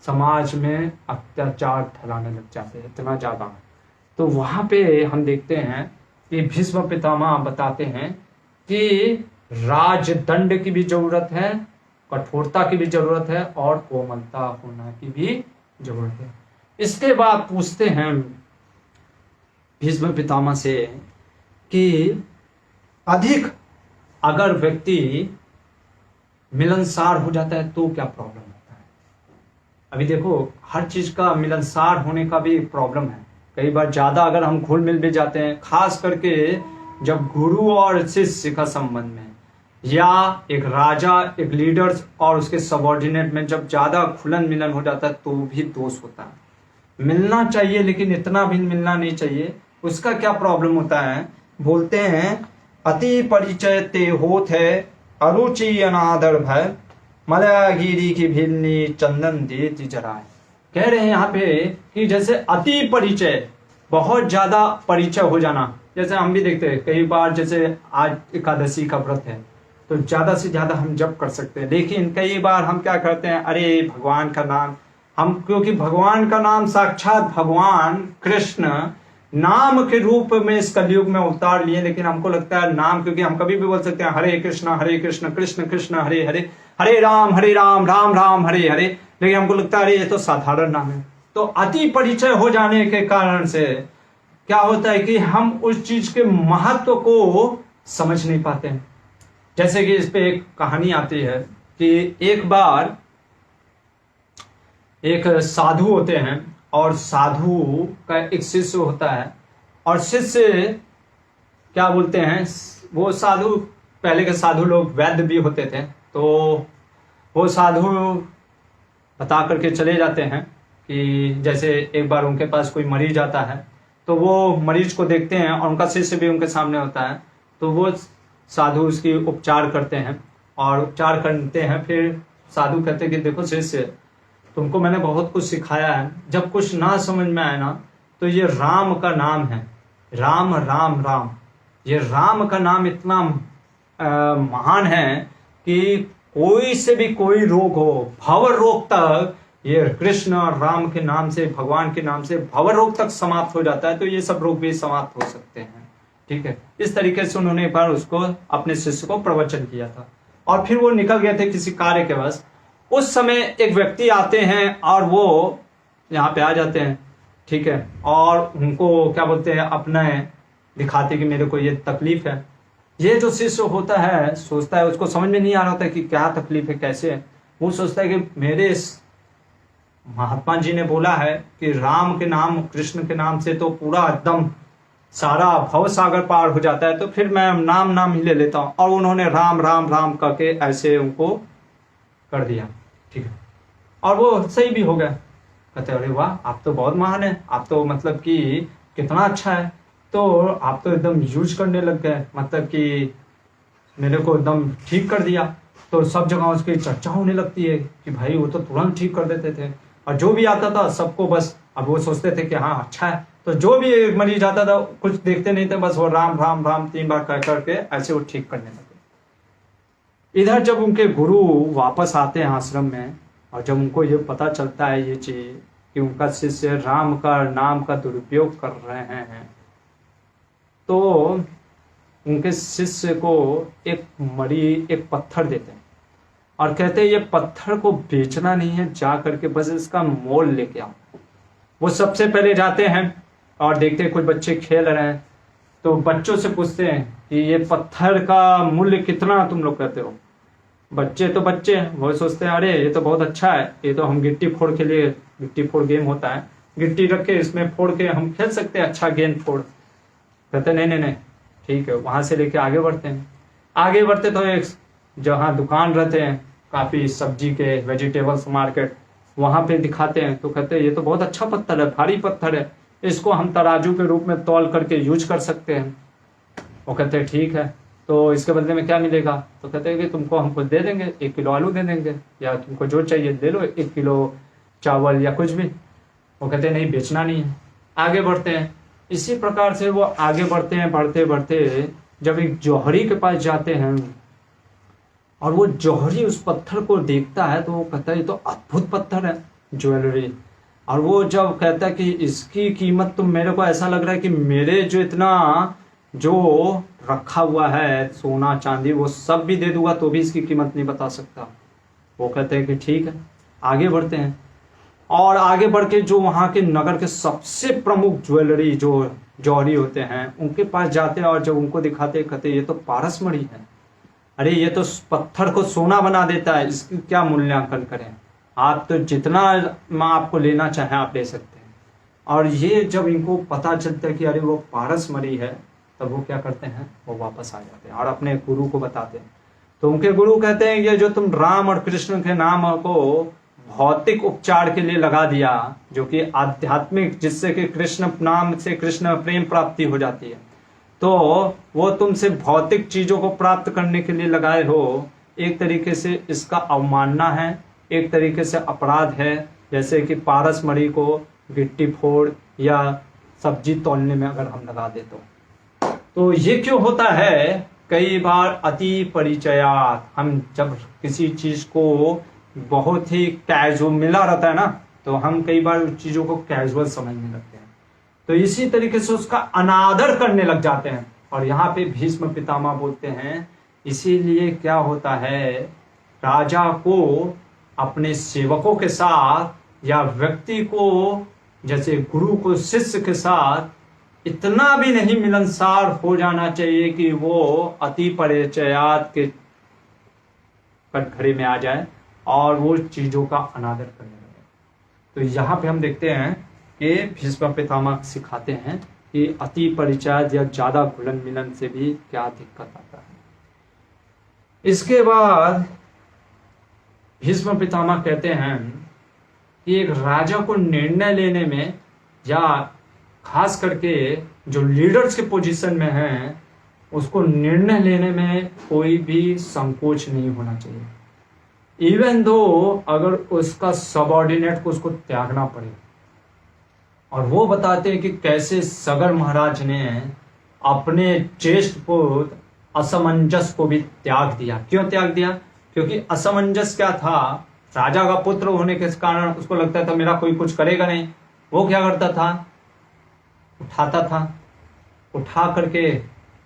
S1: समाज में अत्याचार फैलाने लग जाते हैं इतना ज्यादा। तो वहां पे हम देखते हैं कि भीष्म पितामह बताते हैं कि राजदंड की भी जरूरत है, कठोरता की भी जरूरत है और कोमलता होना की भी जरूरत है। इसके बाद पूछते हैं भीष्म पितामह से कि अधिक अगर व्यक्ति मिलनसार हो जाता है तो क्या प्रॉब्लम होता है। अभी देखो हर चीज का मिलनसार होने का भी प्रॉब्लम है। कई बार ज्यादा अगर हम घुल मिल भी जाते हैं, खास करके जब गुरु और शिष्य का संबंध में, या एक राजा एक लीडर्स और उसके सबॉर्डिनेट में जब ज्यादा खुलन मिलन हो जाता है तो भी दोष होता है। मिलना चाहिए लेकिन इतना भी मिलना नहीं चाहिए। उसका क्या प्रॉब्लम होता है, बोलते हैं अति परिचय ते होत है अरुचि अनादर भय मलयागिरी की भिन्नी चंदन देती जराए। कह रहे हैं यहाँ पे कि जैसे अति परिचय, बहुत ज्यादा परिचय हो जाना, जैसे हम भी देखते हैं कई बार, जैसे आज एकादशी का व्रत है तो ज्यादा से ज्यादा हम जप कर सकते हैं, लेकिन कई बार हम क्या करते हैं, अरे भगवान का नाम, हम क्योंकि भगवान का नाम साक्षात भगवान कृष्ण नाम के रूप में इस कलयुग में उतार लिए, लेकिन हमको लगता है नाम, क्योंकि हम कभी भी बोल सकते हैं हरे कृष्ण कृष्ण कृष्ण हरे हरे, हरे राम राम राम हरे हरे, लेकिन हमको लगता है अरे ये तो साधारण नाम है। तो अति परिचय हो जाने के कारण से क्या होता है कि हम उस चीज के महत्व को समझ नहीं पाते हैं। जैसे कि इस पे एक कहानी आती है कि एक बार एक साधु होते हैं और साधु का एक शिष्य होता है, और शिष्य क्या बोलते हैं, वो साधु, पहले के साधु लोग वैद्य भी होते थे, तो वो साधु बता करके चले जाते हैं कि जैसे एक बार उनके पास कोई मरीज आता है तो वो मरीज को देखते हैं और उनका शिष्य भी उनके सामने होता है, तो वो साधु उसकी उपचार करते हैं और उपचार करते हैं। फिर साधु कहते हैं कि देखो शिष्य, तुमको मैंने बहुत कुछ सिखाया है, जब कुछ ना समझ में आए ना तो ये राम का नाम है, राम राम राम, ये राम का नाम इतना महान है कि कोई से भी कोई रोग हो, भव रोग तक ये कृष्ण और राम के नाम से, भगवान के नाम से भव रोग तक समाप्त हो जाता है, तो ये सब रोग भी समाप्त हो सकते हैं। ठीक है, इस तरीके से उन्होंने एक बार उसको, अपने शिष्य को प्रवचन किया था और फिर वो निकल गए थे किसी कार्य के वश। उस समय एक व्यक्ति आते हैं और वो यहाँ पे आ जाते हैं, ठीक है, और उनको क्या बोलते हैं, अपने दिखाते कि मेरे को ये तकलीफ है। ये जो शिष्य होता है सोचता है, उसको समझ में नहीं आ रहा होता कि क्या तकलीफ है, कैसे है। वो सोचता है कि मेरे महात्मा जी ने बोला है कि राम के नाम, कृष्ण के नाम से तो पूरा एकदम सारा भव सागर पार हो जाता है, तो फिर मैं नाम नाम ही ले लेता हूं। और उन्होंने राम राम राम करके ऐसे उनको कर दिया, ठीक है, और वो सही भी हो गया। कहते अरे वाह, आप तो बहुत महान है, आप तो मतलब कि कितना अच्छा है, तो आप तो एकदम यूज करने लग गए, मतलब कि मेरे को एकदम ठीक कर दिया। तो सब जगह उसकी चर्चा होने लगती है कि भाई वो तो तुरंत ठीक कर देते थे, और जो भी आता था सबको बस, अब वो सोचते थे कि हाँ अच्छा है, तो जो भी मरीज आता था कुछ देखते नहीं थे, बस वो राम राम राम 3 बार कर करके ऐसे वो ठीक करने लगे। इधर जब उनके गुरु वापस आते हैं आश्रम में, और जब उनको ये पता चलता है ये चीज कि उनका शिष्य राम का नाम का दुरुपयोग कर रहे हैं, तो उनके शिष्य को एक पत्थर देते हैं और कहते हैं ये पत्थर को बेचना नहीं है, जा करके बस इसका मोल लेके आओ। वो सबसे पहले जाते हैं और देखते हैं कुछ बच्चे खेल रहे हैं, तो बच्चों से पूछते हैं कि ये पत्थर का मूल्य कितना तुम लोग कहते हो। बच्चे तो बच्चे हैं, वो सोचते हैं अरे ये तो बहुत अच्छा है, ये तो हम गिट्टी फोड़ के लिए, गिट्टी फोड़ गेम होता है, गिट्टी रख के इसमें फोड़ के हम खेल सकते हैं, अच्छा गेंद फोड़। कहते नहीं नहीं नहीं, ठीक है। वहां से लेके आगे बढ़ते हैं, आगे बढ़ते तो एक जहाँ दुकान रहते हैं काफी सब्जी के, वेजिटेबल्स मार्केट, वहां पे दिखाते हैं, तो कहते हैं ये तो बहुत अच्छा पत्थर है, भारी पत्थर है, इसको हम तराजू के रूप में तौल करके यूज कर सकते हैं। वो कहते हैं ठीक है, तो इसके बदले में क्या मिलेगा। तो कहते हैं कि तुमको हम कुछ दे देंगे, 1 किलो आलू दे देंगे, या तुमको जो चाहिए ले लो, 1 किलो चावल या कुछ भी। वो कहते हैं नहीं, बेचना नहीं है। आगे बढ़ते हैं, इसी प्रकार से वो आगे बढ़ते हैं, बढ़ते बढ़ते जब एक जौहरी के पास जाते हैं और वो जौहरी उस पत्थर को देखता है, तो वो कहता है ये तो अद्भुत पत्थर है, ज्वेलरी। और वो जब कहता है कि इसकी कीमत तो मेरे को ऐसा लग रहा है कि मेरे जो इतना जो रखा हुआ है सोना चांदी वो सब भी दे दूंगा तो भी इसकी कीमत नहीं बता सकता। वो कहते हैं कि ठीक है, आगे बढ़ते हैं। और आगे बढ़ के जो वहाँ के नगर के सबसे प्रमुख ज्वेलरी जो जौहरी होते हैं उनके पास जाते हैं, और जब उनको दिखाते कहते ये तो पारस मणि है, अरे ये तो पत्थर को सोना बना देता है, इसकी क्या मूल्यांकन करें, आप तो जितना आपको लेना चाहें आप ले सकते हैं। और ये जब इनको पता चलता है कि अरे वो पारस मणि है, तब वो क्या करते हैं, वो वापस आ जाते हैं और अपने गुरु को बताते हैं। तो उनके गुरु कहते हैं ये जो तुम राम और कृष्ण के नाम को भौतिक उपचार के लिए लगा दिया, जो कि आध्यात्मिक, जिससे कि कृष्ण नाम से कृष्ण प्रेम प्राप्ति हो जाती है, तो वो तुमसे भौतिक चीजों को प्राप्त करने के लिए लगाए हो, एक तरीके से इसका अवमानना है, एक तरीके से अपराध है। जैसे कि पारस मणि को गिट्टी फोड़ या सब्जी तोलने में अगर हम लगा दे तो ये क्यों होता है, कई बार अति परिचयात, हम जब किसी चीज को बहुत ही कैजुअल मिला रहता है ना, तो हम कई बार उस चीजों को कैजुअल समझने लगते हैं, तो इसी तरीके से उसका अनादर करने लग जाते हैं। और यहाँ पे भीष्म पितामह बोलते हैं इसीलिए क्या होता है, राजा को अपने सेवकों के साथ या व्यक्ति को, जैसे गुरु को शिष्य के साथ इतना भी नहीं मिलनसार हो जाना चाहिए कि वो अति परिचयात के कटघरे में आ जाए और वो चीजों का अनादर करने लगे। तो यहाँ पे हम देखते हैं कि भीष्म पितामह सिखाते हैं कि अति परिचय या ज्यादा घुलन मिलन से भी क्या दिक्कत आता है। इसके बाद भीष्म पितामह कहते हैं कि एक राजा को निर्णय लेने में, या खास करके जो लीडर्स के पोजीशन में हैं, उसको निर्णय लेने में कोई भी संकोच नहीं होना चाहिए, इवन दो अगर उसका सबऑर्डिनेट को उसको त्यागना पड़े। और वो बताते हैं कि कैसे सगर महाराज ने अपने ज्येष्ठ पुत्र असमंजस को भी त्याग दिया। क्यों त्याग दिया? क्योंकि असमंजस क्या था, राजा का पुत्र होने के कारण उसको लगता था मेरा कोई कुछ करेगा नहीं। वो क्या करता था, उठाता था, उठा करके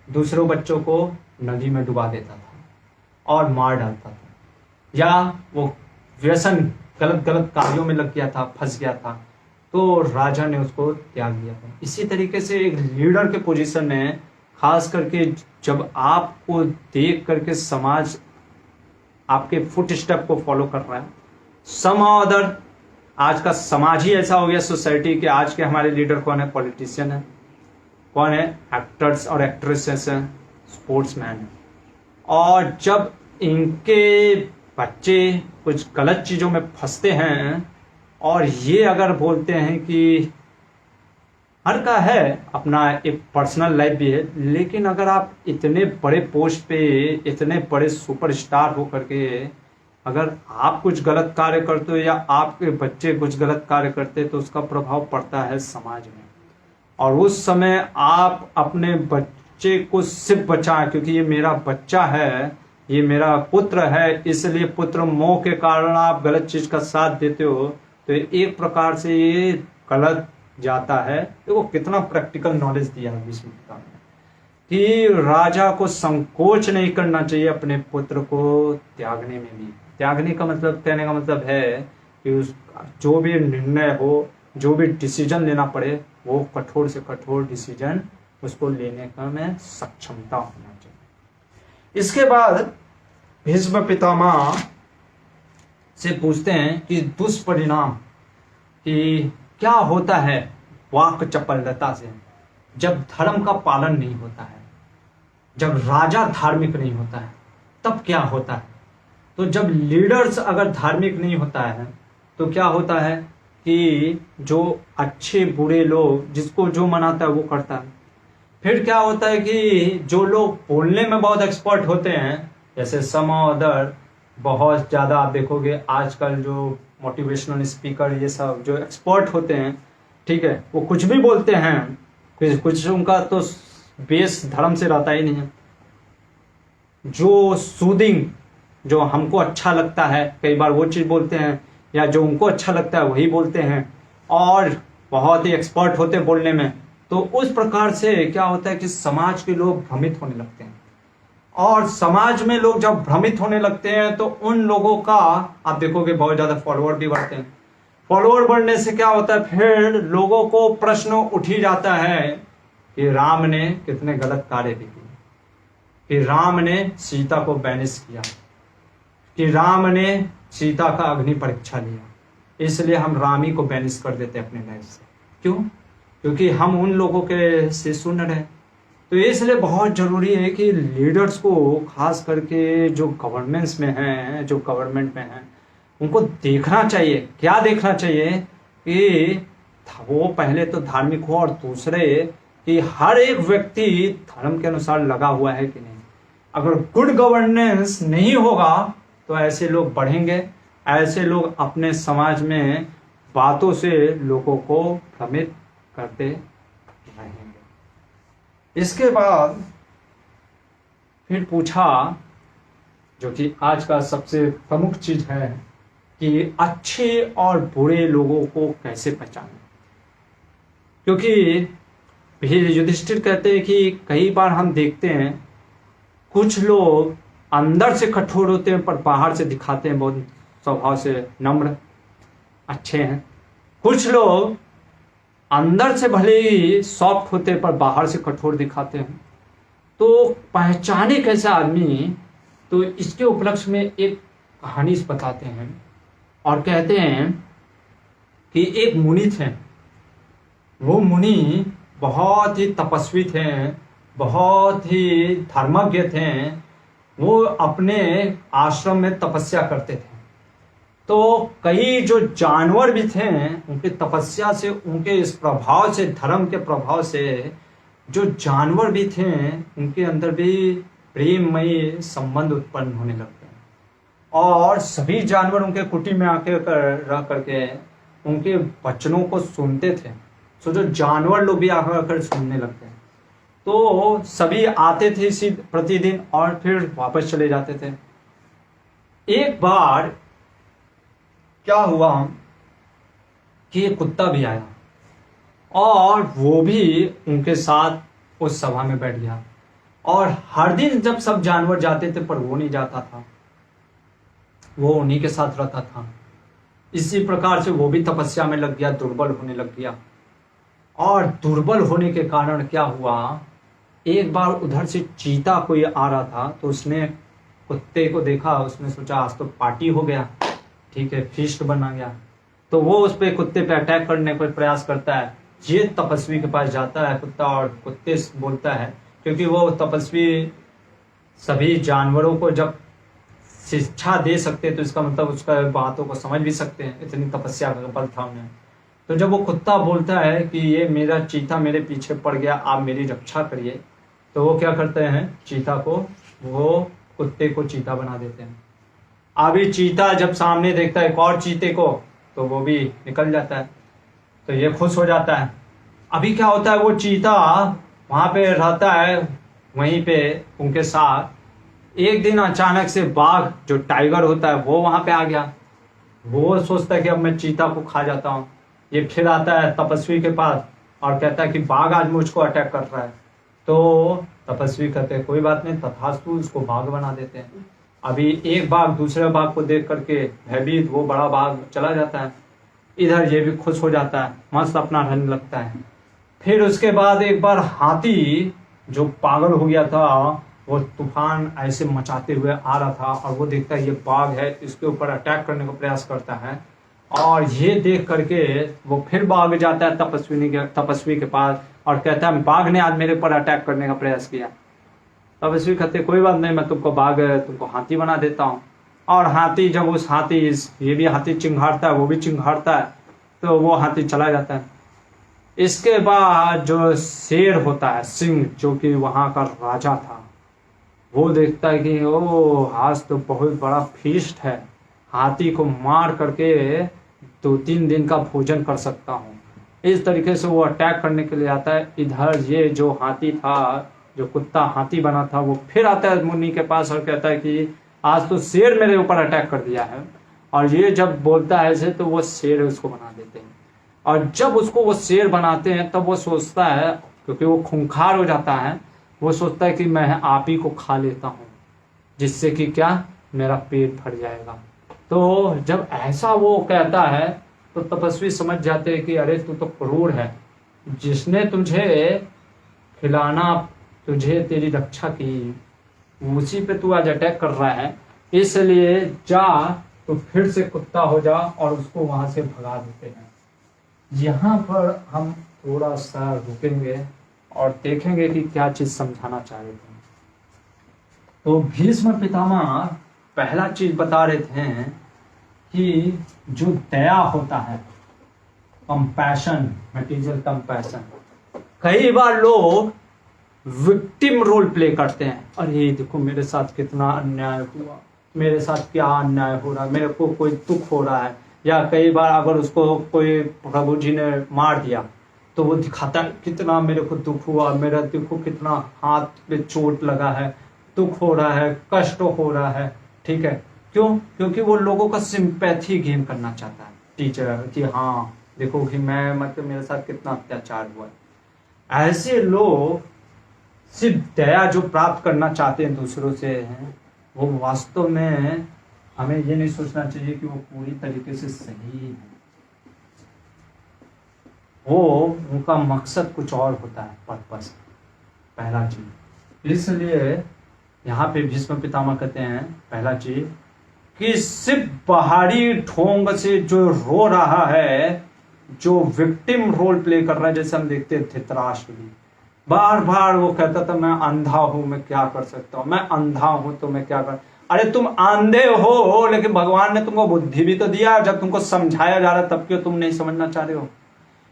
S1: दूसरों बच्चों को नदी में डुबा देता था और मार डालता था, या वो व्यसन गलत गलत कार्यों में लग गया था, फंस गया था, तो राजा ने उसको त्याग दिया था। इसी तरीके से एक लीडर के पोजीशन में, खास करके जब आपको देख करके समाज आपके फुट स्टेप को फॉलो कर रहा है, सम अदर, आज का समाज ही ऐसा हो गया सोसाइटी के, आज के हमारे लीडर कौन है, पॉलिटिशियन है, कौन है, एक्टर्स और एक्ट्रेसेस हैं, स्पोर्ट्समैन है। और जब इनके बच्चे कुछ गलत चीजों में फंसते हैं और ये अगर बोलते हैं कि हर का है अपना एक पर्सनल लाइफ भी है, लेकिन अगर आप इतने बड़े पोस्ट पे, इतने बड़े सुपरस्टार हो करके अगर आप कुछ गलत कार्य करते हो या आपके बच्चे कुछ गलत कार्य करते तो उसका प्रभाव पड़ता है समाज में। और उस समय आप अपने बच्चे को सिर्फ बचाएं, क्योंकि ये मेरा बच्चा है, ये मेरा पुत्र है, इसलिए पुत्र मोह के कारण आप गलत चीज का साथ देते हो, तो एक प्रकार से ये गलत जाता है। देखो कितना प्रैक्टिकल नॉलेज दिया है भीष्म पितामह ने, कि राजा को संकोच नहीं करना चाहिए अपने पुत्र को त्यागने में भी। त्यागने का मतलब, कहने का मतलब है कि उस जो भी निर्णय हो, जो भी डिसीजन लेना पड़े, वो कठोर से कठोर डिसीजन उसको लेने का में सक्षमता होना चाहिए। इसके बाद भीष्म पितामह से पूछते हैं कि दुष्परिणाम कि क्या होता है वाक चपलता से, जब धर्म का पालन नहीं होता है, जब राजा धार्मिक नहीं होता है, तब क्या होता है। तो जब लीडर्स अगर धार्मिक नहीं होता है तो क्या होता है कि जो अच्छे बुरे लोग, जिसको जो मनाता है वो करता है। फिर क्या होता है कि जो लोग बोलने में बहुत एक्सपर्ट होते हैं, जैसे सम अदर, बहुत ज्यादा आप देखोगे आजकल जो मोटिवेशनल स्पीकर, ये सब जो एक्सपर्ट होते हैं, ठीक है, वो कुछ भी बोलते हैं, कुछ उनका तो बेस धर्म से रहता ही नहीं है। जो सूदिंग, जो हमको अच्छा लगता है, कई बार वो चीज बोलते हैं, या जो उनको अच्छा लगता है वही बोलते हैं, और बहुत ही एक्सपर्ट होते हैं बोलने में, तो उस प्रकार से क्या होता है कि समाज के लोग भ्रमित होने लगते हैं, और समाज में लोग जब भ्रमित होने लगते हैं तो उन लोगों का आप देखोगे बहुत ज्यादा फॉलोअर भी बढ़ते हैं। फॉलोअर बढ़ने से क्या होता है, फिर लोगों को प्रश्न उठ ही जाता है कि राम ने कितने गलत कार्य भी किए, कि राम ने सीता को बैनिश किया, कि राम ने सीता का अग्नि परीक्षा लिया, इसलिए हम राम ही को बैनिश कर देते अपने लाइफ से। क्यों? क्योंकि हम उन लोगों के से सुन रहे हैं। तो इसलिए बहुत जरूरी है कि लीडर्स को, खास करके जो गवर्नेंस में हैं, जो गवर्नमेंट में हैं, उनको देखना चाहिए। क्या देखना चाहिए? कि वो पहले तो धार्मिक हो, और दूसरे कि हर एक व्यक्ति धर्म के अनुसार लगा हुआ है कि नहीं। अगर गुड गवर्नेंस नहीं होगा तो ऐसे लोग बढ़ेंगे, ऐसे लोग अपने समाज में बातों से लोगों को भ्रमित करते रहेंगे। इसके बाद फिर पूछा, जो कि आज का सबसे प्रमुख चीज है, कि अच्छे और बुरे लोगों को कैसे पहचानें। क्योंकि फिर युधिष्ठिर कहते हैं कि कई बार हम देखते हैं कुछ लोग अंदर से कठोर होते हैं पर बाहर से दिखाते हैं बहुत स्वभाव से नम्र अच्छे हैं। कुछ लोग अंदर से भले ही सॉफ्ट होते हैं पर बाहर से कठोर दिखाते हैं। तो पहचाने कैसा आदमी, तो इसके उपलक्ष्य में एक कहानी बताते हैं और कहते हैं कि एक मुनि थे। वो मुनि बहुत ही तपस्वी थे, बहुत ही धर्मज्ञ थे। वो अपने आश्रम में तपस्या करते थे। तो कई जो जानवर भी थे, उनकी तपस्या से, उनके इस प्रभाव से, धर्म के प्रभाव से, जो जानवर भी थे उनके अंदर भी प्रेममयी संबंध उत्पन्न होने लगते हैं। और सभी जानवर उनके कुटी में आके रह करके उनके वचनों को सुनते थे। तो जो जानवर लोग भी आकर सुनने लगते हैं। तो सभी आते थे इसी प्रतिदिन और फिर वापस चले जाते थे। एक बार क्या हुआ कि एक कुत्ता भी आया और वो भी उनके साथ उस सभा में बैठ गया। और हर दिन जब सब जानवर जाते थे पर वो नहीं जाता था, वो उन्हीं के साथ रहता था। इसी प्रकार से वो भी तपस्या में लग गया, दुर्बल होने लग गया। और दुर्बल होने के कारण क्या हुआ, एक बार उधर से चीता कोई आ रहा था तो उसने कुत्ते को देखा। उसने सोचा आज तो पार्टी हो गया, ठीक है, फीस्ट बना गया। तो वो उस पे कुत्ते पे अटैक करने का प्रयास करता है। ये तपस्वी के पास जाता है कुत्ता और कुत्ते से बोलता है, क्योंकि वो तपस्वी सभी जानवरों को जब शिक्षा दे सकते तो इसका मतलब उसका बातों को समझ भी सकते हैं, इतनी तपस्या का बल था उन्हें। तो जब वो कुत्ता बोलता है कि ये मेरा चीता मेरे पीछे पड़ गया, आप मेरी रक्षा करिए, तो वो क्या करते हैं, चीता को, वो कुत्ते को चीता बना देते हैं। अभी चीता जब सामने देखता है एक और चीते को तो वो भी निकल जाता है। तो ये खुश हो जाता है। अभी क्या होता है, वो चीता वहां पे रहता है वहीं पे उनके साथ। एक दिन अचानक से बाघ, जो टाइगर होता है, वो वहां पे आ गया। वो सोचता है कि अब मैं चीता को खा जाता हूँ। ये फिर आता है तपस्वी के पास और कहता है कि बाघ आज मुझको अटैक कर रहा है। तो तपस्वी कहते हैं कोई बात नहीं, तथास्तु, उसको बाघ बना देते हैं। अभी एक बाघ दूसरे बाघ को देख करके भयभीत वो बड़ा बाघ चला जाता है। इधर ये भी खुश हो जाता है, मस्त अपना रहने लगता है। फिर उसके बाद एक बार हाथी, जो पागल हो गया था, वो तूफान ऐसे मचाते हुए आ रहा था और वो देखता है ये बाघ है, इसके ऊपर अटैक करने का प्रयास करता है। और ये देख करके वो फिर भाग जाता है तपस्वी के पास और कहता है बाघ ने आज मेरे ऊपर अटैक करने का प्रयास किया। तपस्वी कहते कोई बात नहीं, मैं तुमको हाथी बना देता हूँ। और हाथी, जब उस हाथी, ये भी हाथी चिंघाड़ता है, वो भी चिंघाड़ता है, तो वो हाथी चला जाता है। इसके बाद जो शेर होता है, सिंह, जो कि वहां का राजा था, वो देखता है कि ओ आज तो बहुत बड़ा फीस्ट है, हाथी को मार करके 2-3 दिन का भोजन कर सकता हूँ। इस तरीके से वो अटैक करने के लिए आता है। इधर ये जो हाथी था, जो कुत्ता हाथी बना था, वो फिर आता है मुनि के पास और कहता है कि आज तो शेर मेरे ऊपर अटैक कर दिया है। और ये जब बोलता है ऐसे तो वो शेर उसको बना देते हैं। और जब उसको वो शेर बनाते हैं तब वो सोचता है, क्योंकि वो खूंखार हो जाता है, वो सोचता है कि मैं आप ही को खा लेता हूँ, जिससे कि क्या, मेरा पेट भर जाएगा। तो जब ऐसा वो कहता है तो तपस्वी समझ जाते हैं कि अरे तू तो क्रूर है, जिसने तुझे खिलाना, तुझे तेरी रक्षा की, उसी पे तू आज अटैक कर रहा है, इसलिए जा तो फिर से कुत्ता हो जा और उसको वहां से भगा देते हैं। यहाँ पर हम थोड़ा सा रुकेंगे और देखेंगे कि क्या चीज समझाना चाह रहे थे। तो भीष्म पितामह पहला चीज बता रहे थे कि जो दया होता है, कंपैशन, मटीरियल कंपैशन, कई बार लोग विक्टिम रोल प्ले करते हैं। अरे देखो मेरे साथ कितना अन्याय हुआ, मेरे साथ क्या अन्याय हो रहा है, मेरे को कोई दुख हो रहा है। या कई बार अगर उसको कोई प्रभु जी ने मार दिया तो वो दिखाता है कितना मेरे को दुख हुआ, मेरा देखो कितना हाथ पे चोट लगा है, दुख हो रहा है, कष्ट हो रहा है। ठीक है, क्यों? क्योंकि वो लोगों का सिंपैथी गेन करना चाहता है टीचर, कि हाँ देखो कि मैं, मतलब मेरे साथ कितना अत्याचार हुआ है। ऐसे लोग सिर्फ दया जो प्राप्त करना चाहते हैं दूसरों से हैं, वो वास्तव में हमें ये नहीं सोचना चाहिए कि वो पूरी तरीके से सही है। वो उनका मकसद कुछ और होता है, पर्पस, पहला चीज। इसलिए यहाँ पे भीष्म पितामह कहते हैं पहला चीज कि सिर्फ बाहरी ढोंग से जो रो रहा है, जो विक्टिम रोल प्ले कर रहा है, जैसे हम देखते हैं धृतराष्ट्र भी बार बार वो कहता था मैं अंधा हूं, मैं क्या कर सकता हूं, मैं अंधा हूं तो मैं क्या कर। अरे तुम अंधे हो, लेकिन भगवान ने तुमको बुद्धि भी तो दिया, जब तुमको समझाया जा रहा है तब क्यों तुम नहीं समझना चाह रहे हो।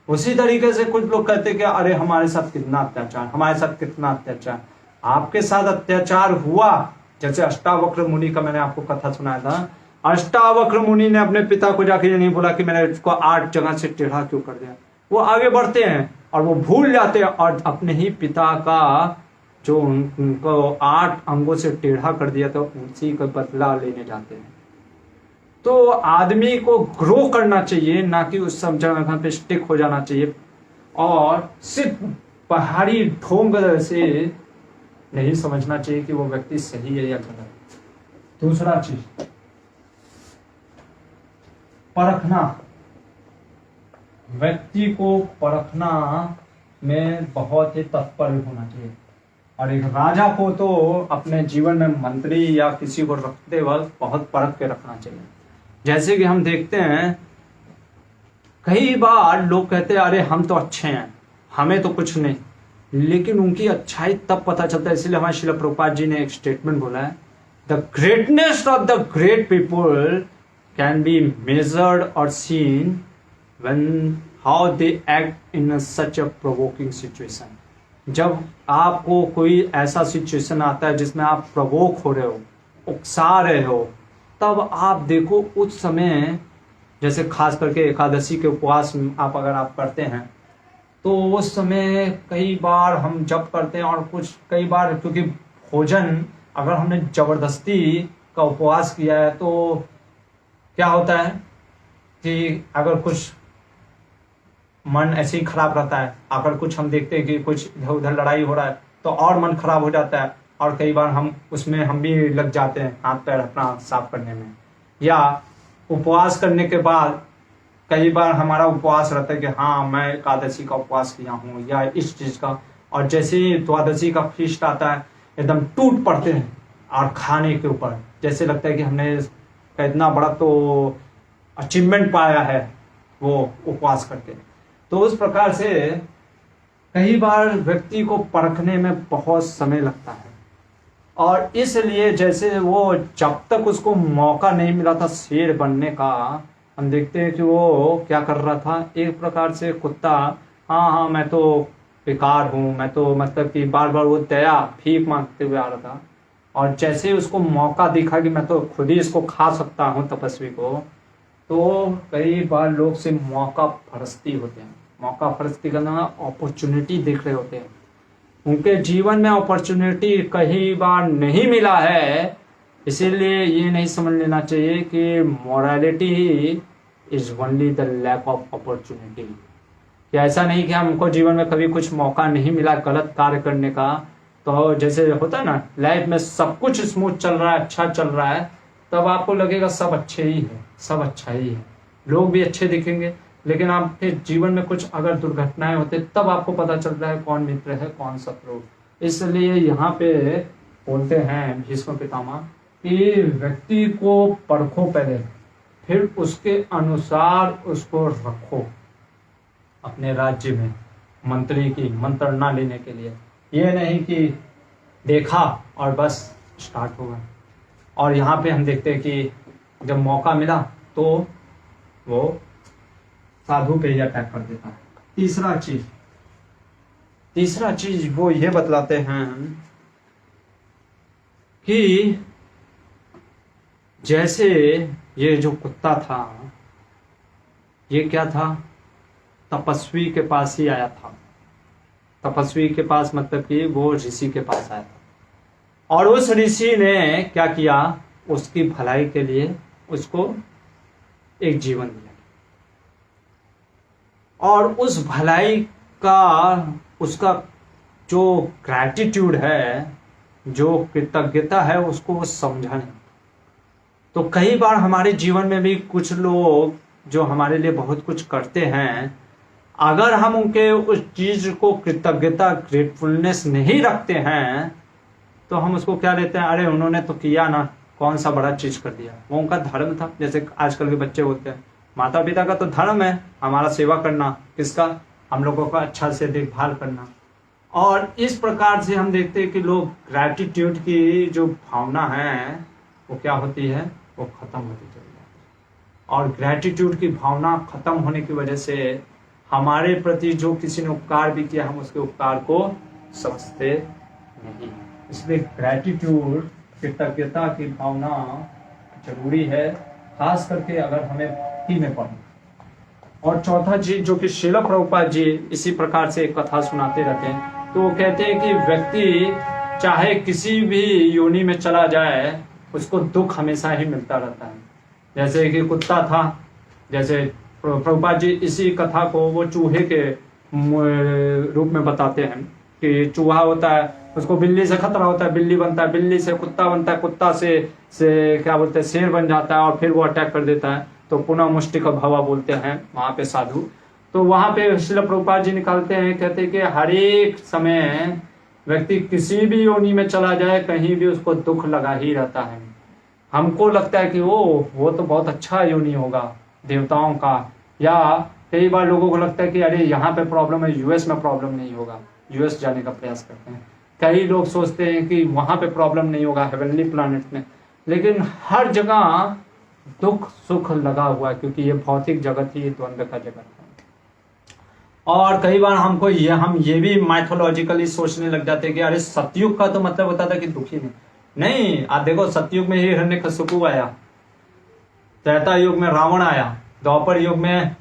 S1: उसी तरीके से कुछ लोग कहते कि अरे हमारे साथ कितना अत्याचार, हमारे साथ कितना अत्याचार। आपके साथ अत्याचार हुआ, जैसे अष्टावक्र मुनि का मैंने आपको कथा सुनाया था। अष्टावक्र मुनि ने अपने पिता को जाके ये नहीं बोला कि मैंने इसको 8 जगह से टेढ़ा क्यों कर दिया। वो आगे बढ़ते हैं और वो भूल जाते हैं और अपने ही पिता का जो उनको 8 अंगों से टेढ़ा कर दिया था उसी का बदला लेने जाते हैं। तो आदमी को ग्रो करना चाहिए, ना कि उस सब जगह पे स्टिक हो जाना चाहिए, और सिर्फ पहाड़ी ढोंग से नहीं समझना चाहिए कि वो व्यक्ति सही है या गलत। दूसरा चीज, परखना, व्यक्ति को परखना में बहुत ही तत्पर होना चाहिए। और एक राजा को तो अपने जीवन में मंत्री या किसी को रखते वक्त बहुत परख के रखना चाहिए। जैसे कि हम देखते हैं कई बार लोग कहते हैं अरे हम तो अच्छे हैं, हमें तो कुछ नहीं, लेकिन उनकी अच्छाई तब पता चलता है। इसलिए हमारे श्रील प्रभुपाद जी ने एक स्टेटमेंट बोला है, the greatness of the great people can be measured और scene when how they act in such a provoking situation। जब आपको कोई ऐसा सिचुएशन आता है जिसमें आप प्रवोक हो रहे हो, उकसा रहे हो, तब आप देखो उस समय, जैसे खास करके एकादशी के उपवास आप अगर आप करते हैं तो उस समय कई बार हम जप करते हैं, और कुछ कई बार क्योंकि भोजन अगर हमने जबरदस्ती का उपवास किया है तो क्या होता है कि अगर कुछ मन ऐसे ही खराब रहता है, अगर कुछ हम देखते हैं कि कुछ इधर उधर लड़ाई हो रहा है तो और मन खराब हो जाता है, और कई बार हम उसमें हम भी लग जाते हैं हाथ पैर अपना साफ करने में। या उपवास करने के बाद कई बार हमारा उपवास रहता है कि हाँ मैं एकादशी का उपवास किया हूँ या इस चीज का, और जैसे ही द्वादशी का फीस्ट आता है एकदम टूट पड़ते हैं और खाने के ऊपर जैसे लगता है कि हमने इतना बड़ा तो अचीवमेंट पाया है वो उपवास करके। तो उस प्रकार से कई बार व्यक्ति को परखने में बहुत समय लगता है, और इसलिए जैसे वो जब तक उसको मौका नहीं मिला था शेर बनने का, हम देखते हैं कि वो क्या कर रहा था, एक प्रकार से कुत्ता, हाँ हाँ मैं तो बेकार हूँ, मैं तो मतलब कि बार बार वो दया भीख मांगते हुए आ रहा था। और जैसे उसको मौका दिखा कि मैं तो खुद ही इसको खा सकता हूँ तपस्वी को, तो कई बार लोग से मौका फरस्ती होते हैं। मौका फरस्ती करना अपॉर्चुनिटी देख रहे होते हैं, उनके जीवन में अपॉर्चुनिटी कई बार नहीं मिला है। इसीलिए ये नहीं समझ लेना चाहिए कि morality is only the lack of opportunity. कि ऐसा नहीं कि हमको जीवन में कभी कुछ मौका नहीं मिला गलत कार्य करने का, तो जैसे होता है ना लाइफ में सब कुछ स्मूथ चल रहा है, अच्छा चल रहा है, तब आपको लगेगा सब अच्छे ही है, सब अच्छा ही है, लोग भी अच्छे दिखेंगे। लेकिन आपके जीवन में कुछ अगर दुर्घटनाएं होते तब आपको पता चल रहा है कौन मित्र है कौन शत्रु। इसलिए यहाँ पे बोलते हैं भीष्म पितामह कि व्यक्ति को परखो पहले, फिर उसके अनुसार उसको रखो अपने राज्य में मंत्री की मंत्रणा लेने के लिए। ये नहीं कि देखा और बस स्टार्ट होगा। और यहाँ पे हम देखते हैं कि जब मौका मिला तो वो साधु पे ही अटैक कर देता है। तीसरा चीज वो ये बतलाते हैं कि जैसे ये जो कुत्ता था ये क्या था, तपस्वी के पास ही आया था। तपस्वी के पास मतलब कि वो ऋषि के पास आया था और उस ऋषि ने क्या किया, उसकी भलाई के लिए उसको एक जीवन दिया और उस भलाई का उसका जो ग्रैटिट्यूड है, जो कृतज्ञता है, उसको वो समझा नहीं। तो कई बार हमारे जीवन में भी कुछ लोग जो हमारे लिए बहुत कुछ करते हैं, अगर हम उनके उस चीज को कृतज्ञता ग्रेटफुलनेस नहीं रखते हैं तो हम उसको क्या लेते हैं, अरे उन्होंने तो किया ना, कौन सा बड़ा चीज कर दिया, वो उनका धर्म था। जैसे आजकल के बच्चे होते हैं, माता पिता का तो धर्म है हमारा सेवा करना, किसका, हम लोगों का अच्छा से देखभाल करना। और इस प्रकार से हम देखते हैं कि लोग ग्रैटिट्यूड की जो भावना है वो क्या होती है, वो खत्म होती चली जाती है। और ग्रैटिट्यूड की भावना खत्म होने की वजह से हमारे प्रति जो किसी ने उपकार भी किया हम उसके उपकार को समझते नहीं। इसलिए ग्रैटिट्यूड, कृतज्ञता की भावना जरूरी है, खास करके अगर हमें भक्ति में पढ़ना। और चौथा चीज जो कि श्रील प्रभुपाद जी इसी प्रकार से एक कथा सुनाते रहते हैं, तो वो कहते हैं कि व्यक्ति चाहे किसी भी योनि में चला जाए उसको दुख हमेशा ही मिलता रहता है। जैसे कि कुत्ता था, जैसे प्रभुपाद जी इसी कथा को वो चूहे के रूप में बताते हैं कि चूहा होता है, उसको बिल्ली से खतरा होता है, बिल्ली बनता है, बिल्ली से कुत्ता बनता है, कुत्ता से क्या बोलते हैं, शेर बन जाता है और फिर वो अटैक कर देता है, तो पुनः मुष्टि का भवा बोलते हैं वहां पे साधु। तो वहां पे श्रील प्रभुपाद जी निकालते हैं, कहते हैं कि हर एक समय व्यक्ति किसी भी योनि में चला जाए कहीं भी उसको दुख लगा ही रहता है। हमको लगता है कि वो तो बहुत अच्छा योनि होगा देवताओं का, या कई बार लोगों को लगता है कि अरे यहाँ पे प्रॉब्लम है, यूएस में प्रॉब्लम नहीं होगा, यूएस जाने का प्रयास करते हैं। कई लोग सोचते हैं कि वहां पे प्रॉब्लम नहीं होगा हेवनली प्लैनेट में, लेकिन हर जगह दुख सुख लगा हुआ है, क्योंकि ये भौतिक जगत ही द्वंद्व का जगत है। और कई बार हम ये भी माइथोलॉजिकली सोचने लग जाते हैं कि अरे सतयुग का तो मतलब होता था कि दुखी नहीं। आप देखो सतयुग में ही हिरण्यकशिपु आया, त्रेता युग में रावण आया, द्वापर युग में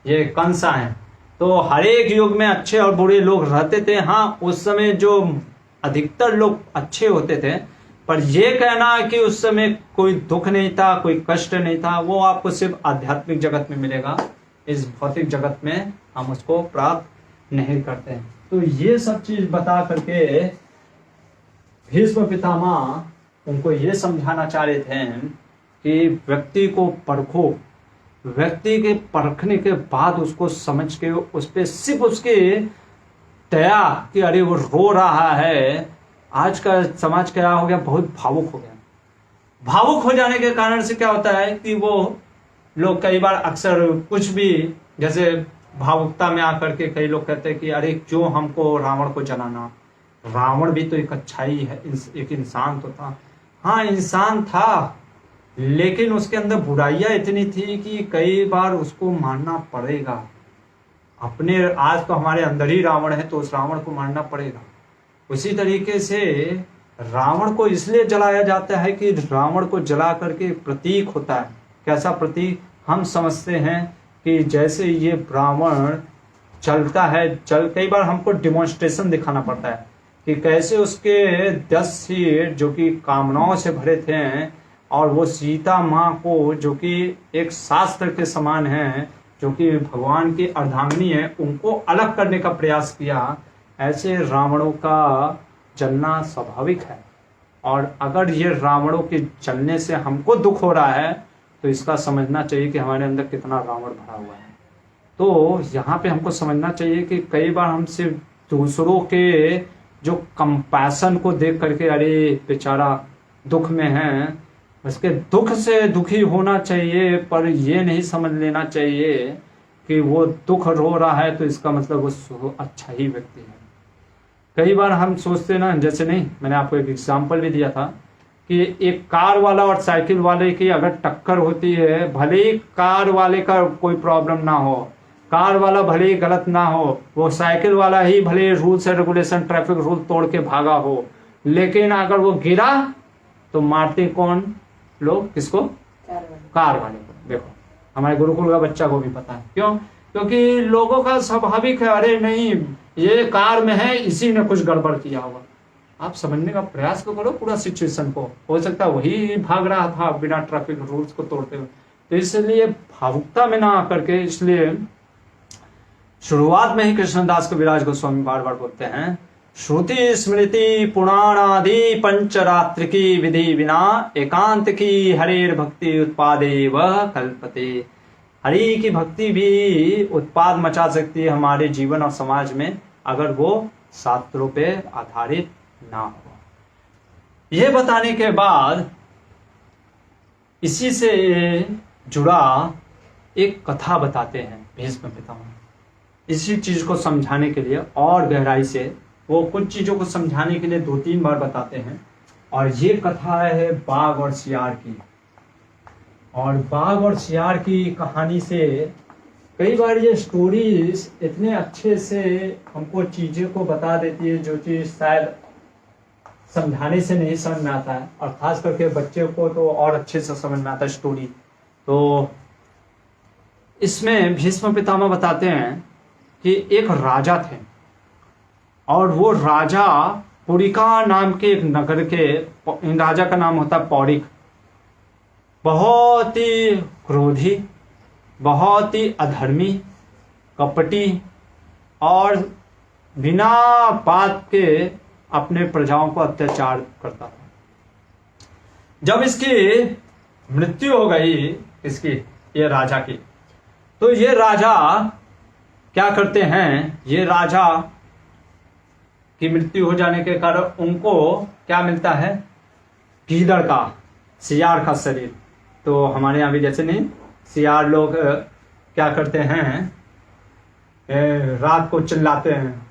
S1: ये कंस आए। तो हर एक युग में अच्छे और बुरे लोग रहते थे। हाँ, उस समय जो अधिकतर लोग अच्छे होते थे, पर ये कहना कि उस समय कोई दुख नहीं था, कोई कष्ट नहीं था, वो आपको सिर्फ आध्यात्मिक जगत में मिलेगा। इस भौतिक जगत में हम उसको प्राप्त नहीं करते हैं। तो ये सब चीज बता करके भीष्म पितामह उनको ये समझाना चाह रहे थे कि व्यक्ति को परखो, व्यक्ति के परखने के बाद उसको समझ के उस पर सिर्फ उसके दया कि अरे वो रो रहा है। आज का समाज क्या हो गया, बहुत भावुक हो गया। भावुक हो जाने के कारण से क्या होता है कि वो लोग कई बार अक्सर कुछ भी, जैसे भावुकता में आकर के कई लोग कहते हैं कि अरे क्यों हमको रावण को जलाना, रावण भी तो एक अच्छाई है, एक इंसान तो था। हाँ, इंसान था, लेकिन उसके अंदर बुराइयां इतनी थी कि कई बार उसको मारना पड़ेगा। अपने आज तो हमारे अंदर ही रावण है, तो उस रावण को मारना पड़ेगा। उसी तरीके से रावण को इसलिए जलाया जाता है कि रावण को जला करके प्रतीक होता है। कैसा प्रतीक? हम समझते हैं कि जैसे ये रावण चलता है, कई बार हमको डिमॉन्स्ट्रेशन दिखाना पड़ता है कि कैसे उसके 10 सिर जो कि कामनाओं से भरे थे और वो सीता माँ को, जो कि एक शास्त्र के समान है, जो कि भगवान की अर्धांगिनी है, उनको अलग करने का प्रयास किया। ऐसे रावणों का जलना स्वाभाविक है। और अगर ये रावणों के जलने से हमको दुख हो रहा है तो इसका समझना चाहिए कि हमारे अंदर कितना रावण भरा हुआ है। तो यहाँ पे हमको समझना चाहिए कि कई बार हम सिर्फ दूसरों के जो कंपैशन को देख करके, अरे बेचारा दुख में है, उसके दुख से दुखी होना चाहिए, पर ये नहीं समझ लेना चाहिए कि वो दुख रो रहा है तो इसका मतलब वो अच्छा ही व्यक्ति है। कई बार हम सोचते ना, जैसे नहीं, मैंने आपको एक एग्जाम्पल भी दिया था कि एक कार वाला और साइकिल वाले की अगर टक्कर होती है, भले ही कार वाले का कोई प्रॉब्लम ना हो, कार वाला भले ही गलत ना हो, वो साइकिल वाला ही भले rules and regulation traffic rule तोड़ के भागा हो, लेकिन अगर वो गिरा तो मारते कौन लोग? किसको? कार वाले को। देखो हमारे गुरुकुल का बच्चा को भी पता है। क्यों? क्योंकि लोगों का स्वाभाविक है, अरे नहीं ये कार में है, इसी ने कुछ गड़बड़ किया होगा। आप समझने का प्रयास तो करो पूरा सिचुएशन को। हो सकता है वही भाग रहा था बिना ट्रैफिक रूल्स को तोड़ते हुए। तो इसलिए भावुकता में ना आकर के, इसलिए शुरुआत में ही कृष्णदास कविराज गोस्वामी बार बार बोलते हैं, श्रुति स्मृति पुराण आदि पंचरात्र की विधि बिना एकांत की हरेर भक्ति उत्पादे वह कल्पते। हरि की भक्ति भी उत्पाद मचा सकती है हमारे जीवन और समाज में, अगर वो शास्त्रों पे आधारित ना हो। यह बताने के बाद इसी से जुड़ा एक कथा बताते हैं भीष्म पितामह। इसी चीज को समझाने के लिए और गहराई से, वो कुछ चीजों को समझाने के लिए 2-3 बार बताते हैं। और ये कथा है बाघ और सियार की। और बाघ और सियार की कहानी से कई बार ये स्टोरीज इतने अच्छे से हमको चीजें को बता देती है जो चीज शायद समझाने से नहीं समझ में आता है, और खास करके बच्चे को तो और अच्छे से समझ में आता है स्टोरी। तो इसमें भीष्म पितामह बताते हैं कि एक राजा थे, और वो राजा पुरिका नाम के एक नगर के, इन राजा का नाम होता है पौरिक। बहुत ही क्रोधी, बहुत ही अधर्मी, कपटी, और बिना बात के अपने प्रजाओं को अत्याचार करता था। जब इसकी मृत्यु हो गई, इसकी, ये राजा की, तो ये राजा क्या करते हैं, ये राजा की मृत्यु हो जाने के कारण उनको क्या मिलता है? गीदड़ का, सियार का शरीर। तो हमारे यहाँ भी जैसे नहीं, सियार लोग क्या करते हैं, रात को चिल्लाते हैं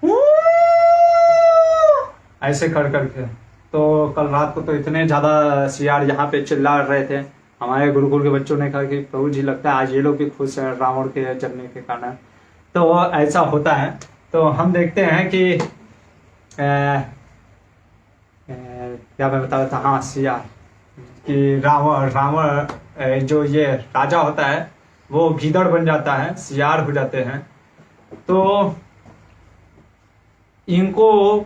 S1: ऐसे कर करके। तो कल रात को तो इतने ज्यादा सियार यहाँ पे चिल्ला रहे थे, हमारे गुरुकुल के बच्चों ने कहा कि प्रभु जी लगता है आज ये लोग भी खुश हैं रावण के जलने के कारण। तो ऐसा होता है। तो हम देखते हैं कि क्या मैं बता रहा था, हाँ, सियार कि रावण जो ये राजा होता है वो गीदड़ बन जाता है, सियार हो जाते हैं। तो इनको,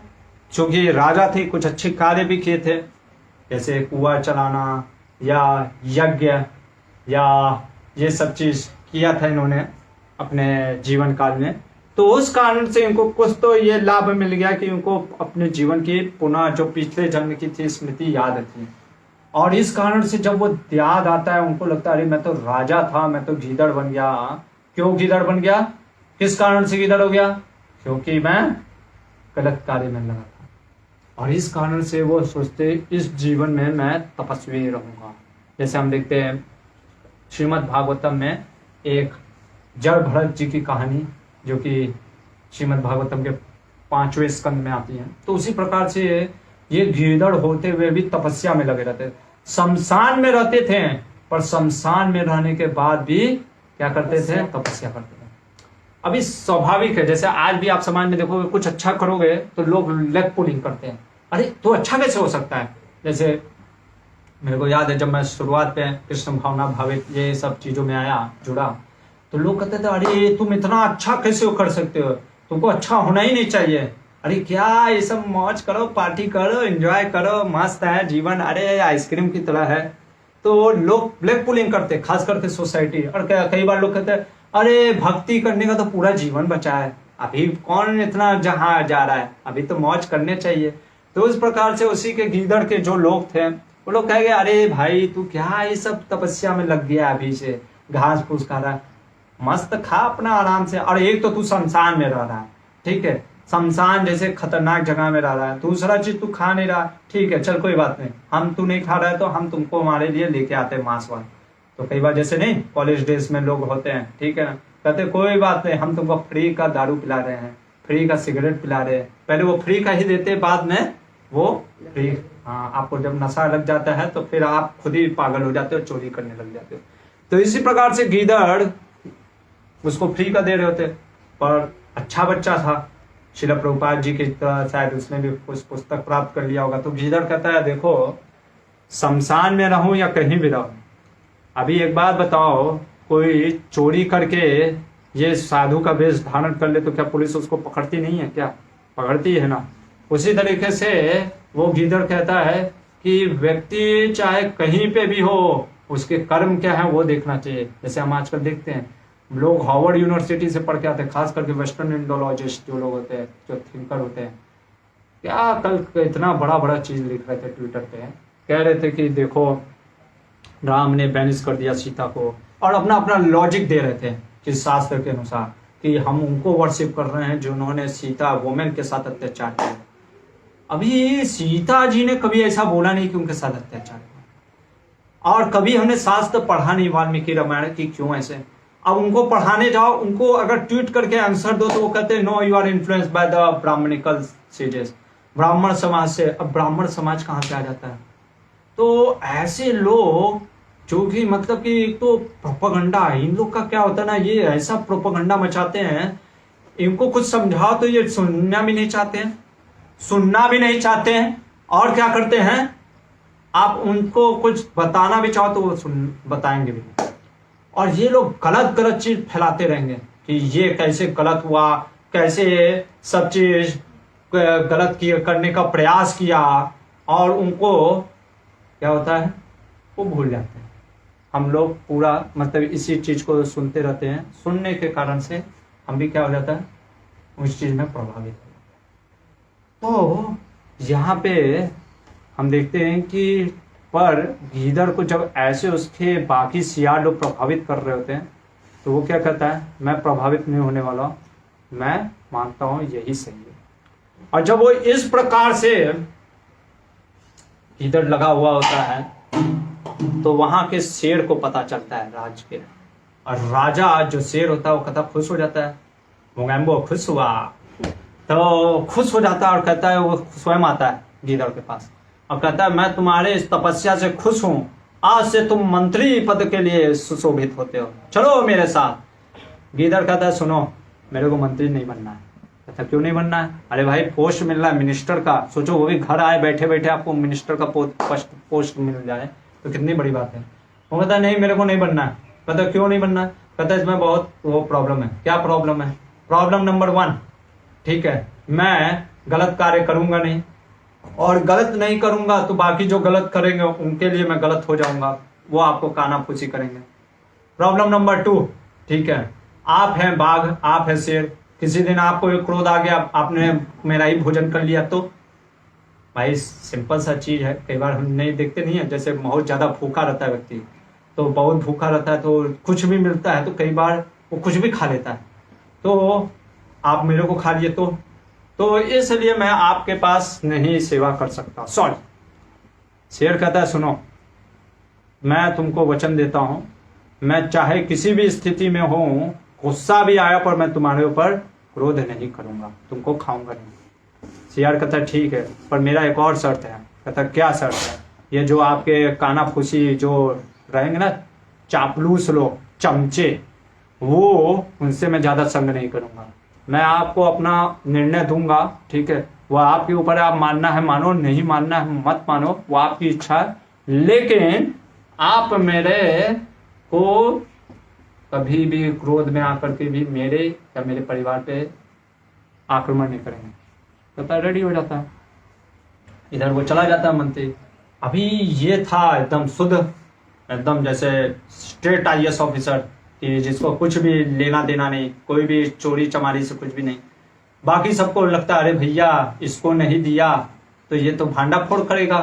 S1: चूंकि राजा थे, कुछ अच्छे कार्य भी किए थे, जैसे कुआं चलाना या यज्ञ या ये सब चीज किया था इन्होंने अपने जीवन काल में। तो उस कारण से इनको कुछ तो ये लाभ मिल गया कि इनको अपने जीवन की पुनः जो पिछले जन्म की थी स्मृति याद थी। और इस कारण से जब वो याद आता है, उनको लगता है अरे मैं तो राजा था, मैं तो गीदड़ बन गया। क्यों गीदड़ बन गया? किस कारण से गीदड़ हो गया? क्योंकि मैं गलत कार्य में लगा था। और इस कारण से वो सोचते इस जीवन में मैं तपस्वी रहूंगा। जैसे हम देखते हैं श्रीमद् भागवतम में एक जड़ भरत जी की कहानी, जो कि श्रीमद् भागवतम के 5वें स्कंद में आती है। तो उसी प्रकार से ये गीदड़ होते हुए भी तपस्या में लगे रहते, शमशान में रहते थे, पर शमशान में रहने के बाद भी क्या करते थे? तपस्या करते थे। अभी स्वाभाविक है, जैसे आज भी आप समाज में देखोगे कुछ अच्छा करोगे तो लोग लेग पुलिंग करते हैं, अरे तो अच्छा कैसे हो सकता है। जैसे मेरे को याद है जब मैं शुरुआत पे कृष्ण भावना भावित ये सब चीजों में आया, जुड़ा, तो लोग कहते थे अरे तुम इतना अच्छा कैसे कर सकते हो, तुमको अच्छा होना ही नहीं चाहिए, अरे क्या ये सब मौज करो, पार्टी करो, एंजॉय करो, मस्त है जीवन, अरे आइसक्रीम की तरह है। तो लोग ब्लैक पुलिंग करते, खास करके सोसाइटी। और कई बार लोग कहते हैं अरे भक्ति करने का तो पूरा जीवन बचा है, अभी कौन इतना जहां जा रहा है, अभी तो मौज करने चाहिए। तो इस प्रकार से उसी के गीदड़ के जो लोग थे वो लोग कह गए अरे भाई तू क्या ये सब तपस्या में लग गया, अभी से घास फूस खा रहा है, मस्त खा अपना आराम से। और एक तो तू शमशान में रह रहा है, ठीक है, शमशान जैसे खतरनाक जगह में रह रहा है, दूसरा चीज तू खा नहीं रहा, ठीक है चल कोई बात नहीं, हम तू नहीं खा रहा है तो हम तुमको हमारे लिए लेके आते हैं मांस वास। तो कई बार जैसे नहीं कॉलेज डेज में लोग होते हैं, ठीक है ना, कहते कोई बात नहीं, हम तुमको फ्री का दारू पिला रहे हैं, फ्री का सिगरेट पिला रहे हैं। पहले वो फ्री का ही देते, बाद में वो फ्री। हाँ, आपको जब नशा लग जाता है तो फिर आप खुद ही पागल हो जाते हो, चोरी करने लग जाते हो। तो इसी प्रकार से गीदड़ उसको फ्री का दे रहे होते, पर अच्छा बच्चा था, श्रील प्रभुपाद जी की शायद उसने भी कुछ पुस्तक प्राप्त कर लिया होगा। तो गीदड़ कहता है देखो शमशान में रहूं या कहीं भी रहूं, अभी एक बात बताओ, कोई चोरी करके ये साधु का वेश धारण कर ले तो क्या पुलिस उसको पकड़ती नहीं है? क्या पकड़ती है ना। उसी तरीके से वो गीदड़ कहता है कि व्यक्ति चाहे कहीं पे भी हो, उसके कर्म क्या है वो देखना चाहिए। जैसे हम आजकल देखते हैं लोग हार्वर्ड यूनिवर्सिटी से पढ़ के आते हैं, खास करके वेस्टर्न इंडोलॉजिस्ट जो लोग होते हैं, जो थिंकर होते हैं, क्या कल इतना बड़ा बड़ा चीज लिख रहे थे ट्विटर पे, कह रहे थे कि देखो राम ने बैनिश कर दिया सीता को, और अपना अपना लॉजिक दे रहे थे कि शास्त्र के अनुसार कि हम उनको वर्शिप कर रहे हैं जिन्होंने सीता वोमेन के साथ अत्याचार किया। अभी सीता जी ने कभी ऐसा बोला नहीं कि उनके साथ अत्याचार किया, और कभी हमने शास्त्र पढ़ा नहीं वाल्मीकि रामायण की, क्यों ऐसे। अब उनको पढ़ाने जाओ, उनको अगर ट्वीट करके आंसर दो तो वो कहते हैं no you are influenced by the Brahmanical sages, ब्राह्मण समाज से। अब ब्राह्मण समाज कहाँ पे आ जाता है? तो ऐसे लोग जो कि मतलब कि एक तो प्रोपेगेंडा, इन लोग का क्या होता है ना, ये ऐसा प्रोपेगेंडा मचाते हैं, इनको कुछ समझाओ तो ये सुनना भी नहीं चाहते हैं, सुनना भी नहीं चाहते हैं। और क्या करते हैं, आप उनको कुछ बताना भी चाहो तो वो बताएंगे भी नहीं। और ये लोग गलत गलत चीज फैलाते रहेंगे कि ये कैसे गलत हुआ, कैसे सब चीज गलत करने का प्रयास किया, और उनको क्या होता है वो भूल जाते हैं। हम लोग पूरा मतलब इसी चीज को सुनते रहते हैं, सुनने के कारण से हम भी क्या हो जाता है उस चीज में प्रभावित हो। तो यहाँ पे हम देखते हैं कि पर गीदड़ को जब ऐसे उसके बाकी सियार लोग प्रभावित कर रहे होते हैं तो वो क्या कहता है, मैं प्रभावित नहीं होने वाला, मैं मानता हूं यही सही है। और जब वो इस प्रकार से गीदड़ लगा हुआ होता है तो वहां के शेर को पता चलता है राज के, और राजा जो शेर होता है वो कहता खुश हो जाता है, मोगैम्बो खुश हुआ, तो खुश हो जाता है और कहता है, वो स्वयं आता है गीदड़ के पास और कहता है मैं तुम्हारे इस तपस्या से खुश हूं, आज से तुम मंत्री पद के लिए सुशोभित होते हो, चलो मेरे साथ। गीदड़ कहता है सुनो मेरे को मंत्री नहीं बनना है। कहता क्यों नहीं बनना है? अरे भाई पोस्ट मिल रहा है मिनिस्टर का, सोचो वो भी घर आए बैठे बैठे आपको मिनिस्टर का पोस्ट मिल जाए तो कितनी बड़ी बात है। वो कहता है नहीं मेरे को नहीं बनना है। कहता क्यों नहीं बनना है? कहता इसमें बहुत वो प्रॉब्लम है। क्या प्रॉब्लम है? प्रॉब्लम नंबर 1, ठीक है, मैं गलत कार्य करूंगा नहीं, और गलत नहीं करूंगा तो बाकी जो गलत करेंगे उनके लिए मैं गलत हो जाऊंगा, वो आपको कानाफूसी करेंगे। प्रॉब्लम नंबर 2, ठीक है, आप हैं बाघ, आप हैं शेर, किसी दिन आपको एक क्रोध आ गया, आपने मेरा ही भोजन कर लिया तो भाई सिंपल सा चीज है। कई बार हम नहीं देखते नहीं है, जैसे बहुत ज्यादा भूखा रहता है व्यक्ति, तो बहुत भूखा रहता है तो कुछ भी मिलता है तो कई बार वो कुछ भी खा लेता है, तो आप मेरे को खा लिए तो इसलिए मैं आपके पास नहीं सेवा कर सकता, सॉरी। शेर कहता है सुनो मैं तुमको वचन देता हूं, मैं चाहे किसी भी स्थिति में हूं, गुस्सा भी आया पर मैं तुम्हारे ऊपर क्रोध नहीं करूंगा, तुमको खाऊंगा नहीं। शेर कहता है ठीक है, पर मेरा एक और शर्त है। कहता क्या शर्त है? ये जो आपके कानाफूसी जो रहेंगे ना चापलूस लोग, चमचे, वो उनसे मैं ज्यादा संग नहीं करूंगा, मैं आपको अपना निर्णय दूंगा, ठीक है, वो आपके ऊपर है, आप मानना है मानो, नहीं मानना है मत मानो, वो आपकी इच्छा है, लेकिन आप मेरे को कभी भी क्रोध में आकर के भी मेरे या मेरे परिवार पे आक्रमण नहीं करेंगे। कहता है रेडी हो जाता है, इधर वो चला जाता है मंत्री। अभी ये था एकदम शुद्ध, एकदम जैसे स्ट्रेट IAS ऑफिसर, कि जिसको कुछ भी लेना देना नहीं, कोई भी चोरी चमारी से कुछ भी नहीं। बाकी सबको लगता है अरे भैया इसको नहीं दिया तो ये तो भांडा फोड़ करेगा।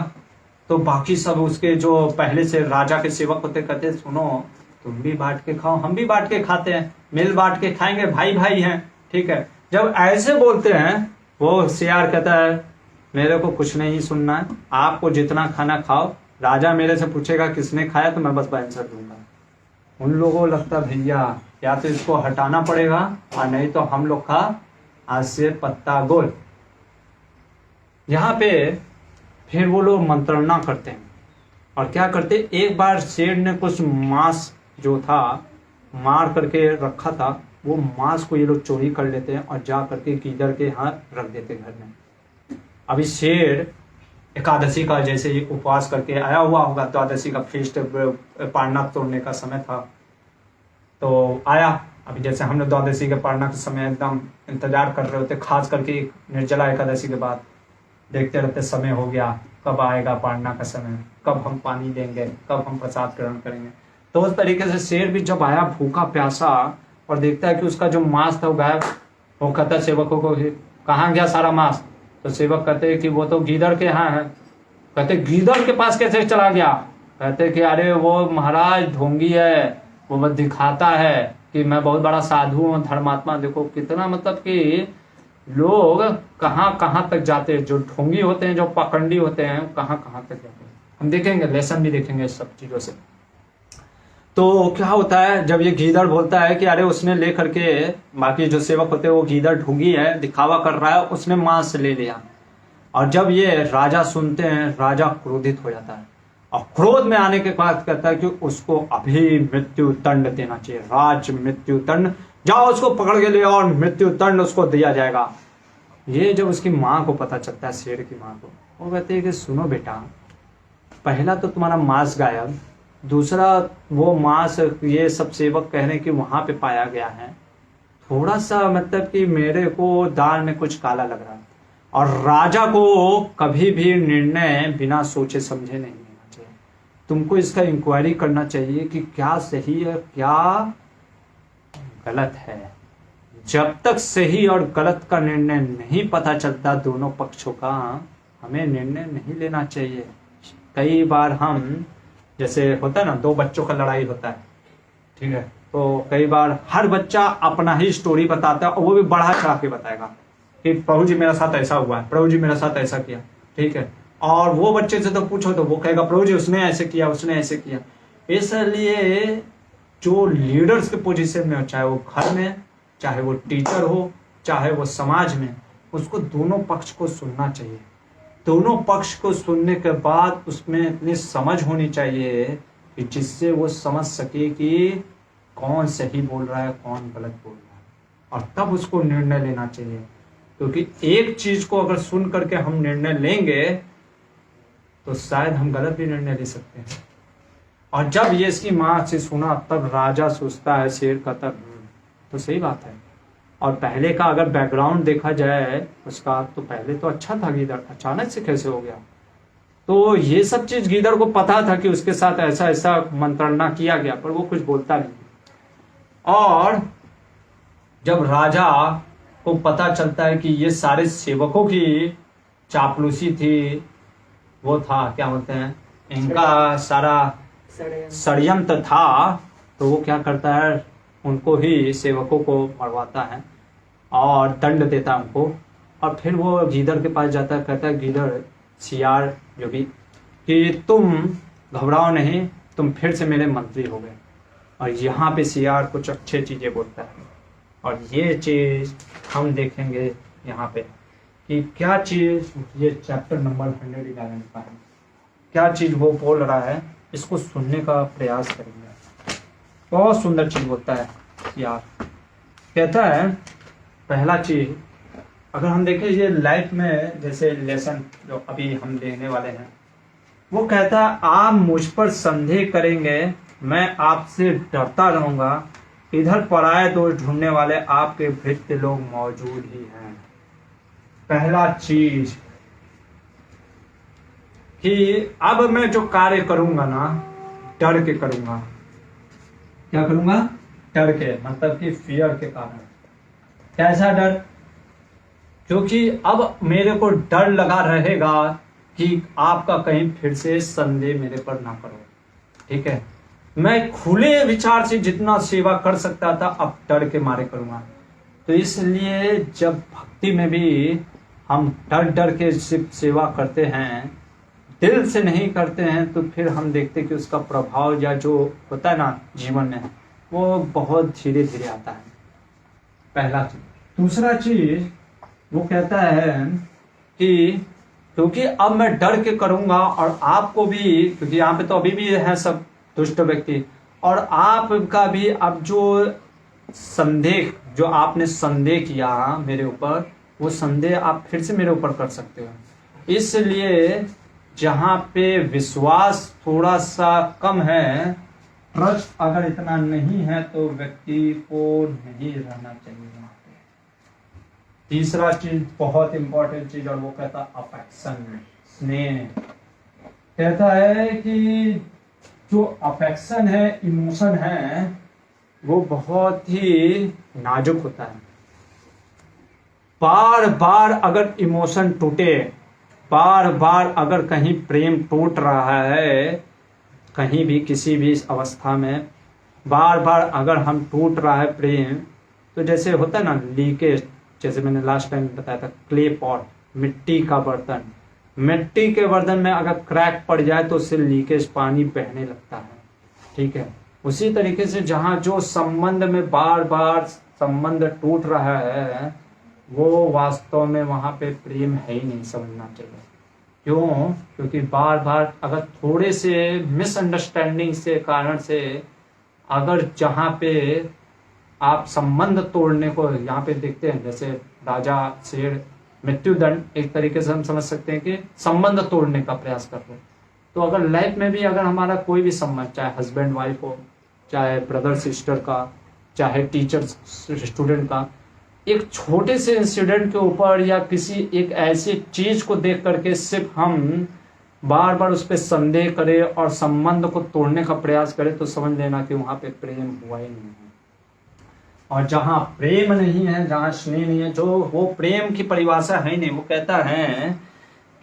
S1: तो बाकी सब उसके जो पहले से राजा के सेवक होते कहते सुनो तुम भी बांट के खाओ, हम भी बांट के खाते हैं, मिल बांट के खाएंगे, भाई भाई हैं, ठीक है। जब ऐसे बोलते हैं वो सियार कहता है मेरे को कुछ नहीं सुनना है, आपको जितना खाना खाओ, राजा मेरे से पूछेगा किसने खाया तो मैं बस आंसर दूंगा। उन लोगों को लगता भैया या तो इसको हटाना पड़ेगा और नहीं तो हम लोग का आज से पत्ता गोल। यहाँ पे फिर वो लोग मंत्रणा करते हैं और क्या करते, एक बार शेर ने कुछ मांस जो था मार करके रखा था, वो मांस को ये लोग चोरी कर लेते हैं और जा करके गीदड़ के यहाँ रख देते घर में। अभी शेर एकादशी का जैसे ही उपवास करके आया हुआ होगा, द्वादशी का फीस्ट पारना तोड़ने का समय था, तो आया। अभी जैसे हमने द्वादशी के पारना के समय एकदम इंतजार कर रहे होते, खास करके निर्जला एकादशी के बाद देखते रहते समय हो गया, कब आएगा पारना का समय, कब हम पानी लेंगे, कब हम प्रसाद ग्रहण करेंगे। तो उस तरीके से शेर भी जब आया भूखा प्यासा और देखता है कि उसका जो मांस था वो गायब, वो कहता है सेवकों को कहाँ गया सारा मांस। तो सेवक कहते हैं कि वो तो गीदड़ के यहाँ है। कहते गीदड़ के पास कैसे चला गया। कहते कि अरे वो महाराज ढोंगी है, वो बस दिखाता है कि मैं बहुत बड़ा साधु हूँ, धर्मात्मा। देखो कितना मतलब कि लोग कहाँ कहाँ तक जाते हैं, जो ढोंगी होते हैं, जो पाखंडी होते हैं, कहाँ कहाँ तक जाते हैं। हम देखेंगे, लेसन भी देखेंगे इस सब चीजों से। तो क्या होता है जब ये गीदड़ बोलता है कि अरे उसने ले करके, बाकी जो सेवक होते हैं वो गीदड़ ढूंगी है, दिखावा कर रहा है, उसने मांस ले लिया। और जब ये राजा सुनते हैं, राजा क्रोधित हो जाता है और क्रोध में आने के बाद कहता है कि उसको अभी मृत्यु दंड देना चाहिए, राज मृत्यु दंड, जाओ उसको पकड़ के ले और मृत्यु दंड उसको दिया जाएगा। ये जब उसकी माँ को पता चलता है, शेर की माँ को, वो कहते हैं कि सुनो बेटा, पहला तो तुम्हारा मांस गायब, दूसरा वो मांस ये सब सेवक कह रहे हैं कि वहां पे पाया गया है, थोड़ा सा मतलब कि मेरे को दाल में कुछ काला लग रहा है। और राजा को कभी भी निर्णय बिना सोचे समझे नहीं लेना चाहिए, तुमको इसका इंक्वायरी करना चाहिए कि क्या सही है क्या गलत है। जब तक सही और गलत का निर्णय नहीं पता चलता दोनों पक्षों का, हमें निर्णय नहीं लेना चाहिए। कई बार हम जैसे होता है ना, दो बच्चों का लड़ाई होता है, ठीक है, तो कई बार हर बच्चा अपना ही स्टोरी बताता है और वो भी बढ़ा चढ़ा के बताएगा कि प्रभु जी मेरा साथ ऐसा हुआ है, प्रभु जी मेरा साथ ऐसा किया, ठीक है। और वो बच्चे से तो पूछो तो वो कहेगा प्रभु जी उसने ऐसे किया, उसने ऐसे किया। इसलिए जो लीडर्स के पोजीशन में हो, चाहे वो घर में, चाहे वो टीचर हो, चाहे वो समाज में, उसको दोनों पक्ष को सुनना चाहिए। दोनों पक्ष को सुनने के बाद उसमें इतनी समझ होनी चाहिए कि जिससे वो समझ सके कि कौन सही बोल रहा है, कौन गलत बोल रहा है, और तब उसको निर्णय लेना चाहिए। क्योंकि एक चीज को अगर सुन करके हम निर्णय लेंगे तो शायद हम गलत भी निर्णय ले सकते हैं। और जब ये इसकी माँ से सुना तब राजा सोचता है शेर का, तब तो सही बात है। और पहले का अगर बैकग्राउंड देखा जाए उसका, तो पहले तो अच्छा था, गीदड़ अचानक से कैसे हो गया। तो ये सब चीज गीदड़ को पता था कि उसके साथ ऐसा ऐसा मंत्रणा किया गया, पर वो कुछ बोलता नहीं। और जब राजा को पता चलता है कि ये सारे सेवकों की चापलूसी थी, वो था क्या बोलते हैं, इनका सारा षड्यंत्र था, तो वो क्या करता है, उनको ही सेवकों को मरवाता है और दंड देता है उनको। और फिर वो गीदड़ के पास जाता है, कहता है गीदड़ सियार जो भी, कि तुम घबराओ नहीं, तुम फिर से मेरे मंत्री हो गए। और यहाँ पे सियार कुछ अच्छे चीजें बोलता है, और ये चीज हम देखेंगे यहाँ पे कि क्या चीज, ये चैप्टर नंबर 111 का है, क्या चीज वो बोल रहा है, इसको सुनने का प्रयास करेंगे। बहुत सुंदर चीज बोलता है यार। कहता है पहला चीज, अगर हम देखें ये लाइफ में जैसे लेसन जो अभी हम लेने वाले हैं, वो कहता है आप मुझ पर संदेह करेंगे, मैं आपसे डरता रहूंगा, इधर पराये दोष ढूंढने वाले आपके भृत्य लोग मौजूद ही हैं। पहला चीज कि अब मैं जो कार्य करूंगा ना, डर के करूंगा। क्या करूंगा? डर के, मतलब कि फियर के कारण। कैसा डर? क्योंकि अब मेरे को डर लगा रहेगा कि आपका कहीं फिर से संदेह मेरे पर ना करो। ठीक है, मैं खुले विचार से जितना सेवा कर सकता था अब डर के मारे करूंगा। तो इसलिए जब भक्ति में भी हम डर डर के सिर्फ सेवा करते हैं, दिल से नहीं करते हैं, तो फिर हम देखते कि उसका प्रभाव या जो होता है ना जीवन में, वो बहुत धीरे धीरे आता है। पहला चीज। दूसरा चीज वो कहता है कि क्योंकि अब मैं डर के करूंगा और आपको भी, क्योंकि यहाँ पे तो अभी भी है सब दुष्ट व्यक्ति, और आपका भी अब जो संदेह, जो आपने संदेह किया मेरे ऊपर, वो संदेह आप फिर से मेरे ऊपर कर सकते हो। इसलिए जहां पे विश्वास थोड़ा सा कम है, ट्रस्ट अगर इतना नहीं है, तो व्यक्ति को नहीं रहना चाहिए वहां पे। तीसरा चीज बहुत इंपॉर्टेंट चीज, और वो कहता अफेक्शन, स्नेह। कहता है कि जो अफेक्शन है, इमोशन है, वो बहुत ही नाजुक होता है। बार बार अगर इमोशन टूटे, बार बार अगर कहीं प्रेम टूट रहा है, कहीं भी किसी भी अवस्था में बार बार अगर हम टूट रहा है प्रेम, तो जैसे होता है ना लीकेज, जैसे मैंने लास्ट टाइम बताया था, क्ले पॉट, मिट्टी का बर्तन, मिट्टी के बर्तन में अगर क्रैक पड़ जाए तो उससे लीकेज, पानी बहने लगता है। ठीक है, उसी तरीके से जहां जो संबंध में बार बार संबंध टूट रहा है, वो वास्तव में वहां पे प्रेम है ही नहीं, समझना चाहिए। क्यों? क्योंकि बार बार अगर थोड़े से मिसअंडरस्टैंडिंग से कारण से अगर जहां पे आप संबंध तोड़ने को यहाँ पे देखते हैं, जैसे राजा शेर मृत्युदंड, एक तरीके से हम समझ सकते हैं कि संबंध तोड़ने का प्रयास कर रहे हैं। तो अगर लाइफ में भी अगर हमारा कोई भी संबंध, चाहे हस्बैंड वाइफ हो, चाहे ब्रदर सिस्टर का, चाहे टीचर स्टूडेंट का, एक छोटे से इंसिडेंट के ऊपर या किसी एक ऐसी चीज को देख करके सिर्फ हम बार बार उस पर संदेह करें और संबंध को तोड़ने का प्रयास करें, तो समझ लेना कि वहां पे प्रेम हुआ ही नहीं है। और जहां प्रेम नहीं है, जहां स्नेह नहीं है, जो वो प्रेम की परिभाषा है ही नहीं। वो कहता है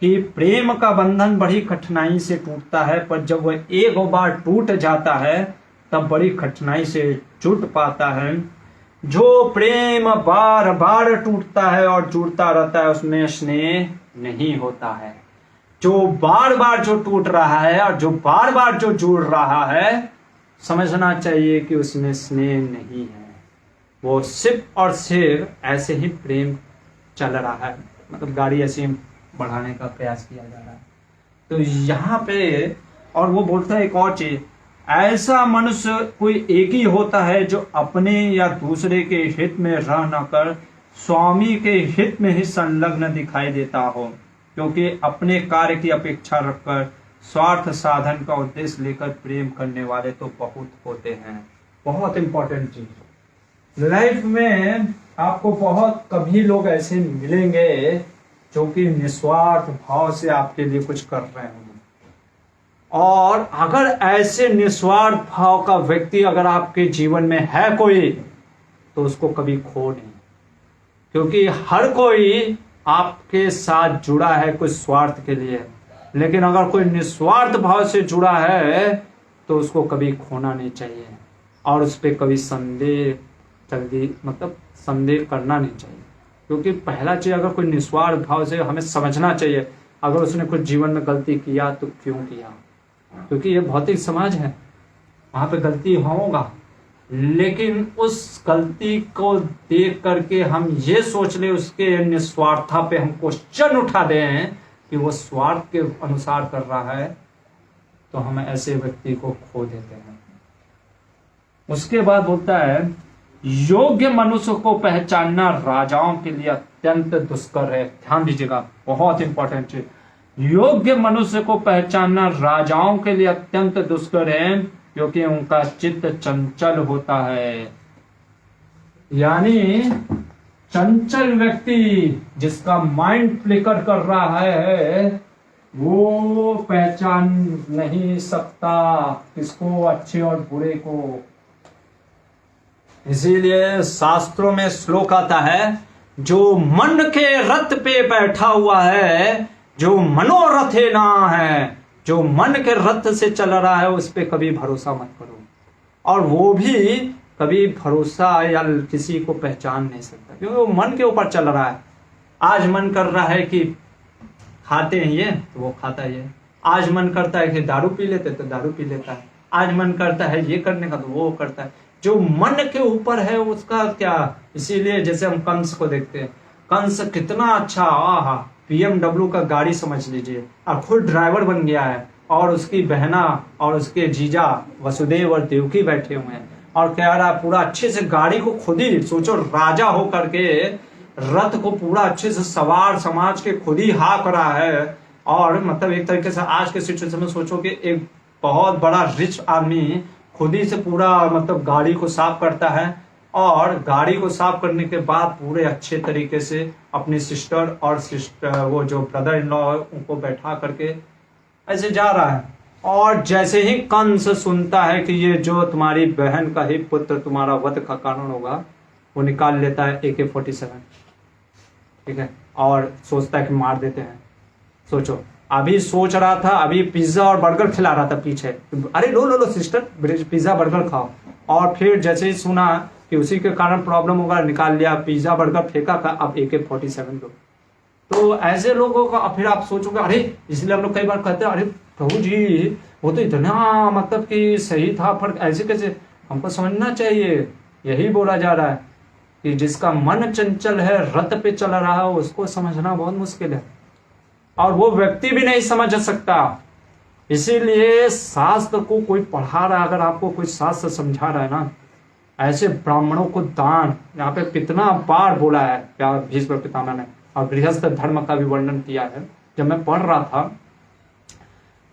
S1: कि प्रेम का बंधन बड़ी कठिनाई से टूटता है, पर जब वह एक बार टूट जाता है तब बड़ी कठिनाई से जुट पाता है। जो प्रेम बार बार टूटता है और जुड़ता रहता है, उसमें स्नेह नहीं होता है। जो बार बार जो टूट रहा है और जो बार बार जो जुड़ रहा है, समझना चाहिए कि उसमें स्नेह नहीं है। वो सिर्फ और सिर्फ ऐसे ही प्रेम चल रहा है, मतलब गाड़ी ऐसे ही बढ़ाने का प्रयास किया जा रहा है। तो यहाँ पे और वो बोलता है एक और चीज, ऐसा मनुष्य कोई एक ही होता है जो अपने या दूसरे के हित में रह न कर स्वामी के हित में ही संलग्न दिखाई देता हो, क्योंकि अपने कार्य की अपेक्षा रखकर स्वार्थ साधन का उद्देश्य लेकर प्रेम करने वाले तो बहुत होते हैं। बहुत इंपॉर्टेंट चीज, लाइफ में आपको बहुत कभी लोग ऐसे मिलेंगे जो कि निस्वार्थ भाव से आपके लिए कुछ कर रहे होंगे, और अगर ऐसे निस्वार्थ भाव का व्यक्ति अगर आपके जीवन में है कोई, तो उसको कभी खो नहीं, क्योंकि हर कोई आपके साथ जुड़ा है कुछ स्वार्थ के लिए। लेकिन अगर कोई निस्वार्थ भाव से जुड़ा है तो उसको कभी खोना नहीं चाहिए, और उस पर कभी संदेह संदेह करना नहीं चाहिए। क्योंकि पहला चीज, अगर कोई निस्वार्थ भाव से, हमें समझना चाहिए अगर उसने कुछ जीवन में गलती किया तो क्यों किया, क्योंकि ये भौतिक समाज है, वहां पे गलती होगा, लेकिन उस गलती को देख करके हम ये सोच ले उसके निस्वार्थता पे हम क्वेश्चन उठा दें कि वो स्वार्थ के अनुसार कर रहा है, तो हम ऐसे व्यक्ति को खो देते हैं। उसके बाद बोलता है, योग्य मनुष्य को पहचानना राजाओं के लिए अत्यंत दुष्कर है। ध्यान दीजिएगा, बहुत इंपॉर्टेंट चीज, योग्य मनुष्य को पहचानना राजाओं के लिए अत्यंत दुष्कर है, क्योंकि उनका चित्त चंचल होता है। यानी चंचल व्यक्ति जिसका माइंड फ्लिकर कर रहा है, वो पहचान नहीं सकता किसको, अच्छे और बुरे को। इसीलिए शास्त्रों में श्लोक आता है, जो मन के रथ पे बैठा हुआ है, जो मनोरथे ना है, जो मन के रथ से चल रहा है उस पे कभी भरोसा मत करो। और वो भी कभी भरोसा या किसी को पहचान नहीं सकता, क्योंकि वो मन के ऊपर चल रहा है। आज मन कर रहा है कि खाते हैं ये, तो वो खाता है। आज मन करता है कि दारू पी लेते, तो दारू पी लेता है। आज मन करता है ये करने का, तो वो करता है। जो मन के ऊपर है उसका क्या। इसीलिए जैसे हम कंस को देखते हैं, कंस कितना अच्छा, आहा, BMW का गाड़ी समझ लीजिए, और खुद ड्राइवर बन गया है, और उसकी बहना और उसके जीजा वसुदेव और देवकी बैठे हुए हैं, और कह रहा है पूरा अच्छे से गाड़ी को खुद ही, सोचो राजा हो करके रथ को पूरा अच्छे से सवार समाज के खुद ही हाँक रहा है। और मतलब एक तरीके से आज के सिचुएशन में सोचो कि एक बहुत बड़ा रिच आदमी खुद ही से पूरा मतलब गाड़ी को साफ करता है, और गाड़ी को साफ करने के बाद पूरे अच्छे तरीके से अपनी सिस्टर और वो जो ब्रदर इन लॉ उनको बैठा करके ऐसे जा रहा है। और जैसे ही कंस सुनता है कि ये जो तुम्हारी बहन का ही पुत्र तुम्हारा वध का कानून होगा, वो निकाल लेता है AK-47, ठीक है, और सोचता है कि मार देते हैं। सोचो, अभी सोच रहा था, अभी पिज्जा और बर्गर खिला रहा था पीछे, अरे लो लो लो सिस्टर, पिज्जा बर्गर खाओ। और फिर जैसे ही सुना कि उसी के कारण प्रॉब्लम होगा, निकाल लिया पिज्जा बर्गर, फेंका का अब AK-47 लो। तो ऐसे लोगों का फिर आप सोचोगे, अरे इसलिए हम लोग कई बार कहते हैं, अरे प्रभु जी वो तो इतना मतलब कि सही था, पर ऐसे कैसे, हमको समझना चाहिए। यही बोला जा रहा है कि जिसका मन चंचल है, रथ पे चल रहा है, उसको समझना बहुत मुश्किल है, और वो व्यक्ति भी नहीं समझ सकता। इसीलिए शास्त्र को कोई पढ़ा रहा है, अगर आपको कोई शास्त्र समझा रहा है ना, ऐसे ब्राह्मणों को दान, यहाँ पे कितना बार बोला है क्या भीष्म पितामह ने, और गृहस्थ धर्म का भी वर्णन किया है। जब मैं पढ़ रहा था,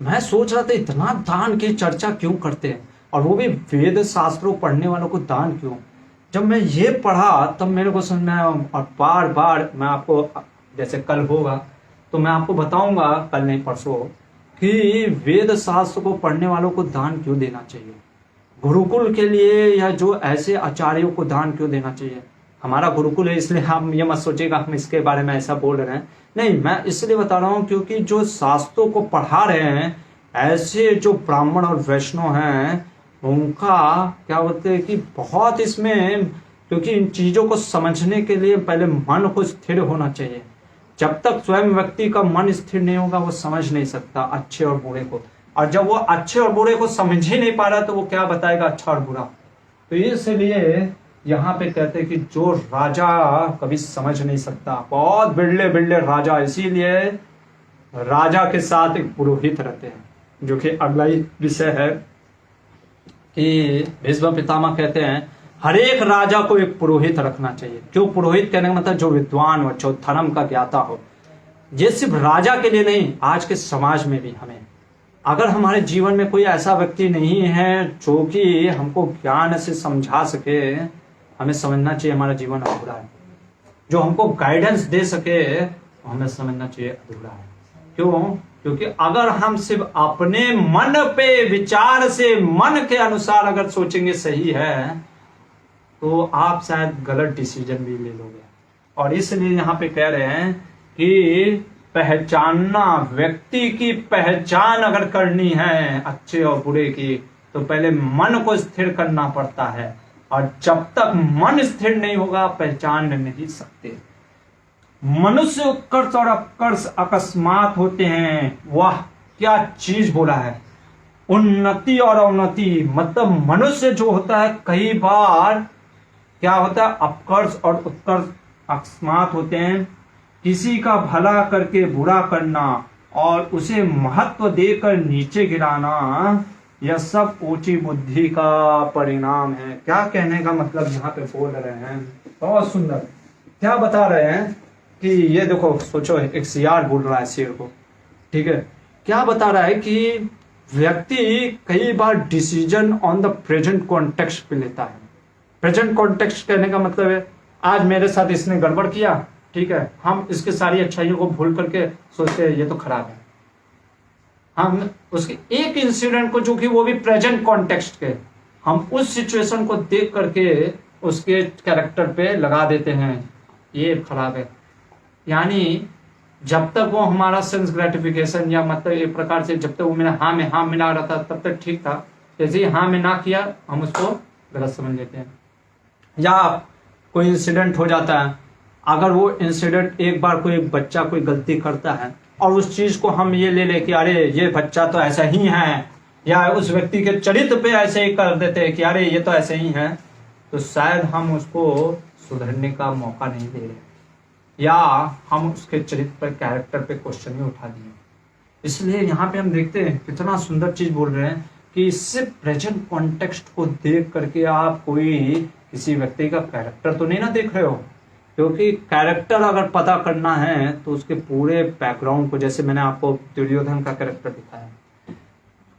S1: मैं सोच रहा था इतना दान की चर्चा क्यों करते हैं, और वो भी वेद शास्त्रों पढ़ने वालों को दान क्यों। जब मैं ये पढ़ा तब मेरे को समझ में आया, और बार बार मैं आपको, जैसे कल होगा तो मैं आपको बताऊंगा, कल नहीं परसों, कि वेद शास्त्र को पढ़ने वालों को दान क्यों देना चाहिए, गुरुकुल के लिए या जो ऐसे आचार्यों को दान क्यों देना चाहिए। हमारा गुरुकुल है, इसलिए हम ये मत सोचिएगा हम इसके बारे में ऐसा बोल रहे हैं, नहीं, मैं इसलिए बता रहा हूँ क्योंकि जो शास्त्रों को पढ़ा रहे हैं, ऐसे जो ब्राह्मण और वैष्णव हैं, उनका क्या होता है कि बहुत इसमें, क्योंकि इन चीजों को समझने के लिए पहले मन को स्थिर होना चाहिए। जब तक स्वयं व्यक्ति का मन स्थिर नहीं होगा, वो समझ नहीं सकता अच्छे और बुरे को, और जब वो अच्छे और बुरे को समझ ही नहीं पा रहा, तो वो क्या बताएगा अच्छा और बुरा। तो इसलिए यहाँ पे कहते हैं कि जो राजा कभी समझ नहीं सकता, बहुत बिरले बिरले राजा, इसीलिए राजा के साथ एक पुरोहित रहते हैं, जो कि अगला ही विषय है कि भीष्म पितामह कहते हैं हर एक राजा को एक पुरोहित रखना चाहिए। क्यों पुरोहित कहने का मतलब जो विद्वान हो, जो धर्म का ज्ञाता हो। ये सिर्फ राजा के लिए नहीं, आज के समाज में भी हमें, अगर हमारे जीवन में कोई ऐसा व्यक्ति नहीं है जो कि हमको ज्ञान से समझा सके, हमें समझना चाहिए हमारा जीवन अधूरा है। जो हमको गाइडेंस दे सके, हमें समझना चाहिए अधूरा है। क्यों? क्योंकि अगर हम सिर्फ अपने मन पे विचार से, मन के अनुसार अगर सोचेंगे सही है, तो आप शायद गलत डिसीजन भी ले लोगे। और इसलिए यहाँ पे कह रहे हैं कि पहचानना, व्यक्ति की पहचान अगर करनी है अच्छे और बुरे की, तो पहले मन को स्थिर करना पड़ता है, और जब तक मन स्थिर नहीं होगा पहचान नहीं सकते। मनुष्य उत्कर्ष और अपकर्ष अकस्मात होते हैं। वाह क्या चीज बोला है, उन्नति और अवनति। मतलब मनुष्य जो होता है, कई बार क्या होता है, अपकर्ष और उत्कर्ष अकस्मात होते हैं। किसी का भला करके बुरा करना और उसे महत्व देकर नीचे गिराना, यह सब ऊंची बुद्धि का परिणाम है। क्या कहने का मतलब यहाँ पे बोल रहे हैं, बहुत सुंदर। क्या बता रहे हैं कि ये देखो, सोचो एक सियार बोल रहा है शेर को, ठीक है। क्या बता रहा है कि व्यक्ति कई बार decision on the present context पे लेता है। प्रेजेंट कॉन्टेक्स्ट कहने का मतलब है, आज मेरे साथ इसने गड़बड़ किया, ठीक है, हम इसके सारी अच्छाइयों को भूल करके सोचते हैं ये तो खराब है, हम उसके एक इंसिडेंट को, जो कि वो भी प्रेजेंट कॉन्टेक्स्ट के, हम उस सिचुएशन को देख करके उसके कैरेक्टर पे लगा देते हैं, ये खराब है। यानी जब तक वो हमारा सेंस ग्रेटिफिकेशन या मतलब एक प्रकार से जब तक वो मेरा हाँ में हाँ मिला रहा था तब तक ठीक था, जैसे ही हाँ में ना किया हम उसको गलत समझ लेते हैं। या कोई इंसिडेंट हो जाता है, अगर वो इंसिडेंट एक बार कोई बच्चा कोई गलती करता है और उस चीज को हम ये ले ले कि अरे ये बच्चा तो ऐसा ही है, या उस व्यक्ति के चरित्र पे ऐसे ही कर देते हैं कि अरे ये तो ऐसे ही है, तो शायद हम उसको सुधरने का मौका नहीं दे रहे, या हम उसके चरित्र पर कैरेक्टर पे क्वेश्चन ही उठा दिए। इसलिए यहाँ पे हम देखते हैं कितना सुंदर चीज बोल रहे हैं कि इससे प्रेजेंट कॉन्टेक्स्ट को देख करके आप कोई किसी व्यक्ति का कैरेक्टर तो नहीं ना देख रहे हो, क्योंकि कैरेक्टर अगर पता करना है तो उसके पूरे बैकग्राउंड को, जैसे मैंने आपको दुर्योधन का कैरेक्टर दिखाया,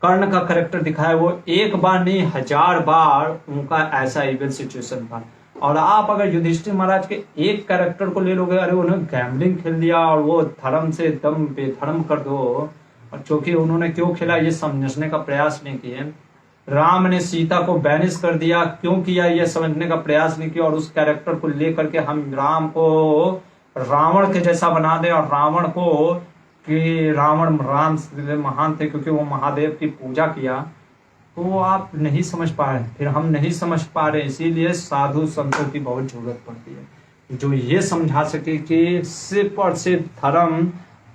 S1: कर्ण का कैरेक्टर दिखाया, वो एक बार नहीं 1000 बार उनका ऐसा इवन सिचुएशन था। और आप अगर युधिष्ठिर महाराज के एक कैरेक्टर को ले लोगे, अरे उन्होंने गैम्बलिंग खेल दिया और वो धर्म से एकदम बेधर्म कर दो, और चूंकि उन्होंने क्यों खेला ये समझने का प्रयास नहीं किए, राम ने सीता को बैनिश कर दिया, क्यों किया ये समझने का प्रयास नहीं किया, और उस कैरेक्टर को लेकर के हम राम को रावण के जैसा बना दें, और रावण को कि रावण राम महान थे क्योंकि वो महादेव की पूजा किया, तो आप नहीं समझ पा रहे। फिर हम नहीं समझ पा रहे, इसीलिए साधु संतों की बहुत जरूरत पड़ती है जो ये समझा सके कि सिर्फ और सिर्फ धर्म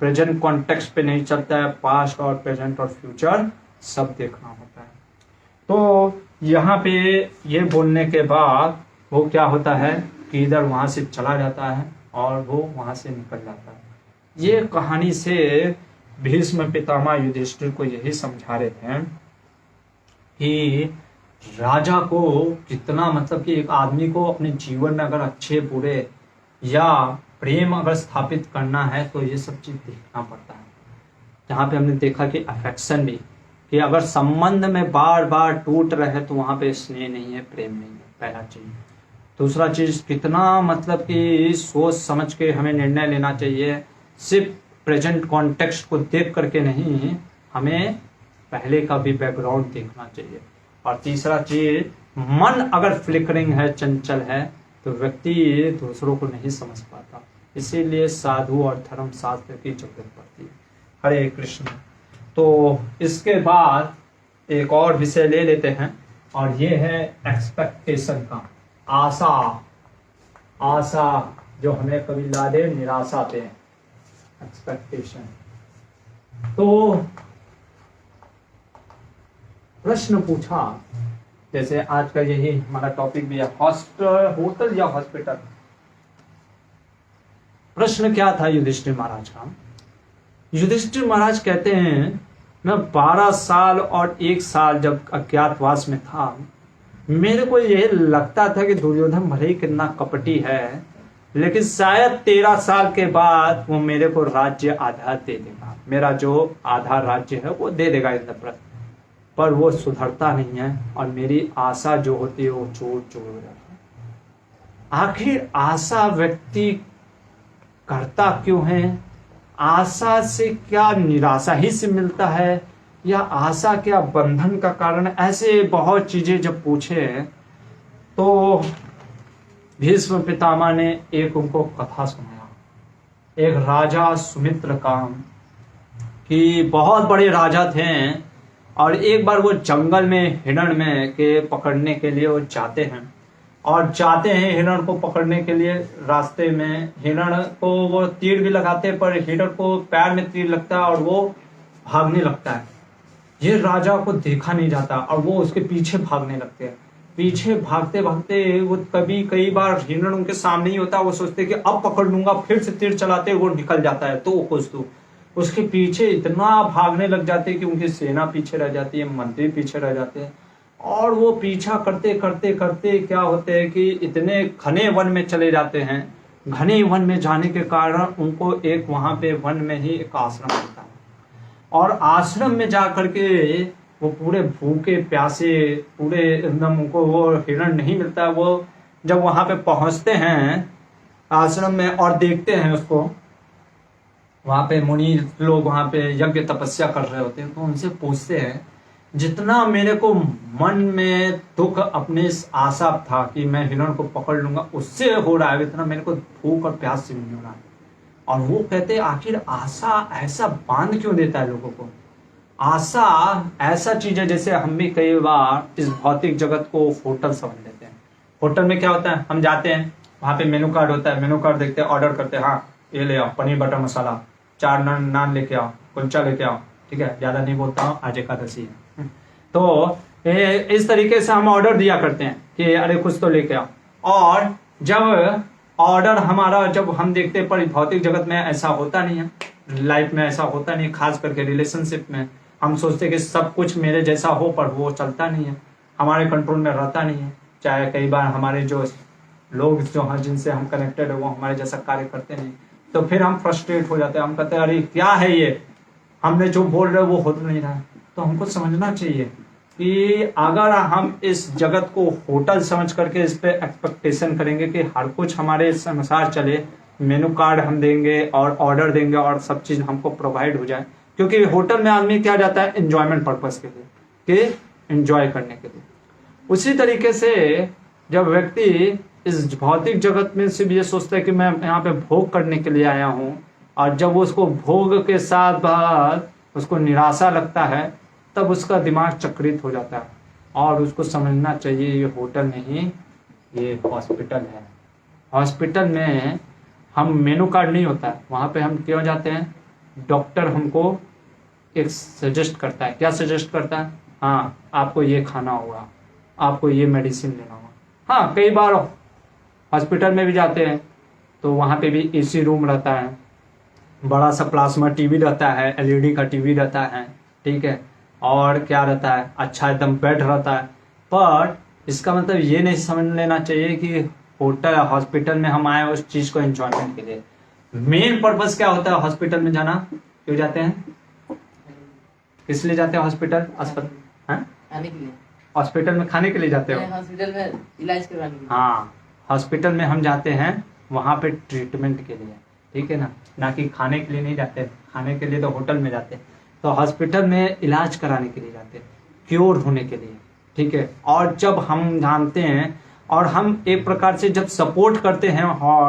S1: प्रेजेंट कॉन्टेक्स्ट पे नहीं चलता है, पास्ट और प्रेजेंट और फ्यूचर सब देखना होता है। तो यहाँ पे ये बोलने के बाद वो क्या होता है कि इधर वहां से चला जाता है और वो वहां से निकल जाता है। ये कहानी से भीष्म पितामह युधिष्ठिर को यही समझा रहे थे कि राजा को कितना, मतलब कि एक आदमी को अपने जीवन में अगर अच्छे बुरे या प्रेम अगर स्थापित करना है तो ये सब चीज देखना पड़ता है। जहाँ पे हमने देखा कि अफेक्शन भी, कि अगर संबंध में बार बार टूट रहे तो वहां पे स्नेह नहीं है, प्रेम नहीं है, पहला चीज। दूसरा चीज कितना, मतलब कि सोच समझ के हमें निर्णय लेना चाहिए, सिर्फ प्रेजेंट कॉन्टेक्स्ट को देख करके नहीं, हमें पहले का भी बैकग्राउंड देखना चाहिए। और तीसरा चीज, मन अगर फ्लिकरिंग है, चंचल है, तो व्यक्ति दूसरों को नहीं समझ पाता, इसीलिए साधु और धर्म शास्त्र की जरूरत पड़ती है। हरे कृष्ण। तो इसके बाद एक और विषय ले लेते हैं, और ये है एक्सपेक्टेशन का, आशा। आशा जो हमें कभी ला दे निराशा पे, एक्सपेक्टेशन। तो प्रश्न पूछा, जैसे आज का यही हमारा टॉपिक भी है, होटल या हॉस्पिटल। प्रश्न क्या था युधिष्ठिर महाराज का? युधिष्ठिर महाराज कहते हैं, मैं 12 साल और 1 साल जब अज्ञातवास में था, मेरे को यह लगता था कि दुर्योधन भले ही कितना कपटी है, लेकिन शायद 13 साल के बाद वो मेरे को राज्य आधा दे देगा, मेरा जो आधा राज्य है वो दे देगा इंद्रप्रस्थ। पर वो सुधरता नहीं है और मेरी आशा जो होती है वो चूर चूर हो जाती है। आखिर आशा व्यक्ति करता क्यों है? आशा से क्या निराशा ही से मिलता है, या आशा क्या बंधन का कारण? ऐसे बहुत चीजें जब पूछे तो भीष्म पितामह ने एक उनको कथा सुनाया, एक राजा सुमित्र का, कि बहुत बड़े राजा थे, और एक बार वो जंगल में हिरण में के पकड़ने के लिए वो जाते हैं, और जाते हैं हिरण को पकड़ने के लिए। रास्ते में हिरण को वो तीर भी लगाते हैं, पर हिरण को पैर में तीर लगता है और वो भागने लगता है। ये राजा को देखा नहीं जाता और वो उसके पीछे भागने लगते हैं। पीछे भागते भागते वो कई बार हिरण उनके सामने ही होता है, वो सोचते कि अब पकड़ लूंगा, फिर से तीर चलाते वो निकल जाता है, तो कुछ तो उसके पीछे इतना भागने लग जाते हैं कि उनकी सेना पीछे रह जाती है, मंत्री पीछे रह जाते हैं, और वो पीछा करते करते करते क्या होते हैं कि इतने घने वन में चले जाते हैं। घने वन में जाने के कारण उनको एक वहां पे वन में ही एक आश्रम मिलता है, और आश्रम में जा करके वो पूरे भूखे प्यासे, पूरे एकदम, उनको वो हिरण नहीं मिलता। वो जब वहां पे पहुंचते हैं आश्रम में और देखते हैं उसको, वहाँ पे मुनि लोग वहाँ पे यज्ञ तपस्या कर रहे होते हैं, तो उनसे पूछते हैं जितना मेरे को मन में दुख अपने इस आशा था कि मैं हिरण को पकड़ लूंगा उससे हो रहा है, इतना मेरे को भूख और प्यास से नहीं हो रहा है। और वो कहते हैं आखिर आशा ऐसा बांध क्यों देता है लोगों को। आशा ऐसा चीज है, जैसे हम भी कई बार इस भौतिक जगत को होटल समझ लेते हैं। होटल में क्या होता है, हम जाते हैं, वहाँ पे मेनू कार्ड होता है, मेनू कार्ड देखते हैं, ऑर्डर करते हैं, हाँ ये ले आओ पनीर बटर मसाला, 4 नान लेके आओ, कुलचा लेके आओ, ठीक है, ज्यादा नहीं बोलता हूँ, आज एकादशी है। तो इस तरीके से हम ऑर्डर दिया करते हैं कि अरे कुछ तो लेके आओ। और जब ऑर्डर हमारा जब हम देखते हैं, पर भौतिक जगत में ऐसा होता नहीं है, लाइफ में ऐसा होता नहीं, खास करके रिलेशनशिप में हम सोचते कि सब कुछ मेरे जैसा हो, पर वो चलता नहीं है, हमारे कंट्रोल में रहता नहीं है। चाहे कई बार हमारे जो लोग जो हैं जिनसे हम कनेक्टेड है वो हमारे जैसा कार्य करते नहीं, तो फिर हम फ्रस्ट्रेट हो जाते हैं, हम कहते हैं अरे क्या है ये, हमने जो बोल रहे वो हो नहीं रहा है। तो हमको समझना चाहिए कि अगर हम इस जगत को होटल समझ करके इस पे एक्सपेक्टेशन करेंगे कि हर कुछ हमारे अनुसार चले, मेनू कार्ड हम देंगे और ऑर्डर देंगे और सब चीज हमको प्रोवाइड हो जाए, क्योंकि होटल में आदमी क्या जाता है एंजॉयमेंट पर्पस के लिए, कि एंजॉय करने के लिए। उसी तरीके से जब व्यक्ति इस भौतिक जगत में सिर्फ ये सोचता है कि मैं यहाँ पे भोग करने के लिए आया हूँ, और जब उसको भोग के साथ बाद उसको निराशा लगता है, तब उसका दिमाग चक्रित हो जाता है। और उसको समझना चाहिए ये होटल नहीं, ये हॉस्पिटल है। हॉस्पिटल में हम मेनू कार्ड नहीं होता है, वहाँ पे हम क्यों जाते हैं, डॉक्टर हमको एक सजेस्ट करता है। क्या सजेस्ट करता है, हाँ आपको ये खाना होगा, आपको ये मेडिसिन लेना होगा। हाँ कई बार हॉस्पिटल में भी जाते हैं तो वहाँ पे भी एसी रूम रहता है, बड़ा सा प्लाज्मा टीवी रहता है, एलईडी का टीवी रहता है, ठीक है, और क्या रहता है, अच्छा एकदम बेड रहता है। पर इसका मतलब ये नहीं समझ लेना चाहिए कि होटल हॉस्पिटल में हम आए उस चीज को एंजॉयमेंट के लिए। मेन पर्पस क्या होता है हॉस्पिटल में जाना, क्यों जाते हैं, किस लिए जाते हैं हॉस्पिटल, अस्पताल,
S2: खाने के लिए,
S1: हॉस्पिटल में खाने के लिए जाते हो,
S2: हॉस्पिटल में इलाज करवाने के लिए।
S1: हाँ हॉस्पिटल में हम जाते हैं वहाँ पे ट्रीटमेंट के लिए, ठीक है ना कि खाने के लिए नहीं जाते। खाने के लिए तो होटल में जाते हैं, तो हॉस्पिटल में इलाज कराने के लिए जाते हैं, क्योर होने के लिए, ठीक है। और जब हम जानते हैं और हम एक प्रकार से जब सपोर्ट करते हैं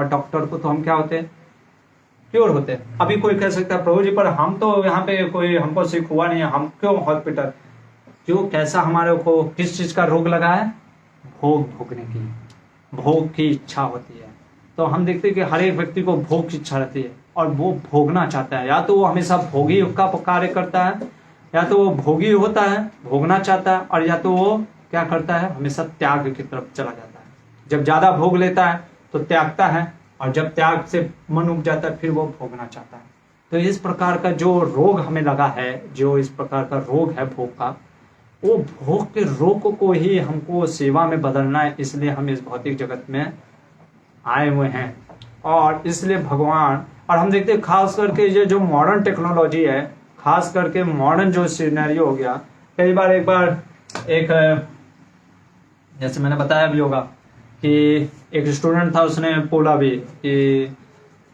S1: डॉक्टर को, तो हम क्या होते हैं, क्योर होते हैं। अभी कोई कह सकता है प्रभु जी पर हम तो यहाँ पे कोई हमको सीख हुआ नहीं है, हम क्यों हॉस्पिटल, क्यों, कैसा हमारे को किस चीज का रोग लगा है, भोग भोगने की, भोग की इच्छा होती है। तो हम देखते हैं कि हर एक व्यक्ति को भोग की इच्छा रहती है और वो भोगना चाहता है, या तो वो हमेशा भोगी का कार्य करता है, या तो वो भोगी होता है भोगना चाहता है, और या तो वो क्या करता है हमेशा त्याग की तरफ चला जाता है। जब ज्यादा भोग लेता है तो त्यागता है, और जब त्याग से मन उब जाता है फिर वो भोगना चाहता है। तो इस प्रकार का जो रोग हमें लगा है, जो इस प्रकार का रोग है भोग का, वो भोग के रोग को ही हमको सेवा में बदलना है। इसलिए हम इस भौतिक जगत में आए हुए हैं, और इसलिए भगवान, और हम देखते हैं खास करके ये जो मॉडर्न टेक्नोलॉजी है, खास करके मॉडर्न जो सिनेरियो हो गया, कई बार एक जैसे मैंने बताया भी होगा कि एक स्टूडेंट था, उसने बोला भी कि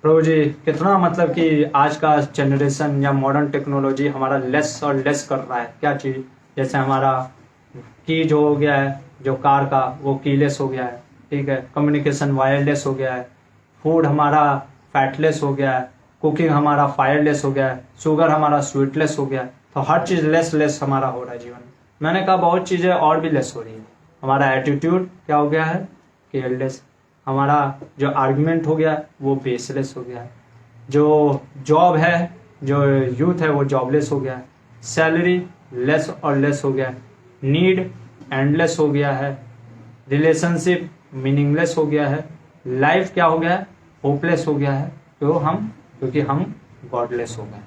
S1: प्रभु जी कितना मतलब कि आज का जनरेशन या मॉडर्न टेक्नोलॉजी हमारा लेस और लेस कर रहा है। क्या चीज, जैसे हमारा की जो हो गया है, जो कार का वो कीलेस हो गया है, ठीक है, कम्युनिकेशन वायरलेस हो गया है, फूड हमारा फैटलेस हो गया है, कुकिंग हमारा फायरलेस हो गया है, शुगर हमारा स्वीटलेस हो गया है। तो हर चीज लेस लेस हमारा हो रहा है जीवन में। मैंने कहा बहुत चीजें और भी लेस हो रही है। हमारा एटीट्यूड क्या हो गया है, केयरलेस। हमारा जो आर्गुमेंट हो गया वो बेसलेस हो गया है। जो जॉब है, जो यूथ है वो जॉबलेस हो गया है। सैलरी लेस और लेस हो गया है। नीड एंडलेस हो गया है। रिलेशनशिप मीनिंगलेस हो गया है। लाइफ क्या हो गया है, होपलेस हो गया है, क्योंकि हम गॉडलेस हो गए।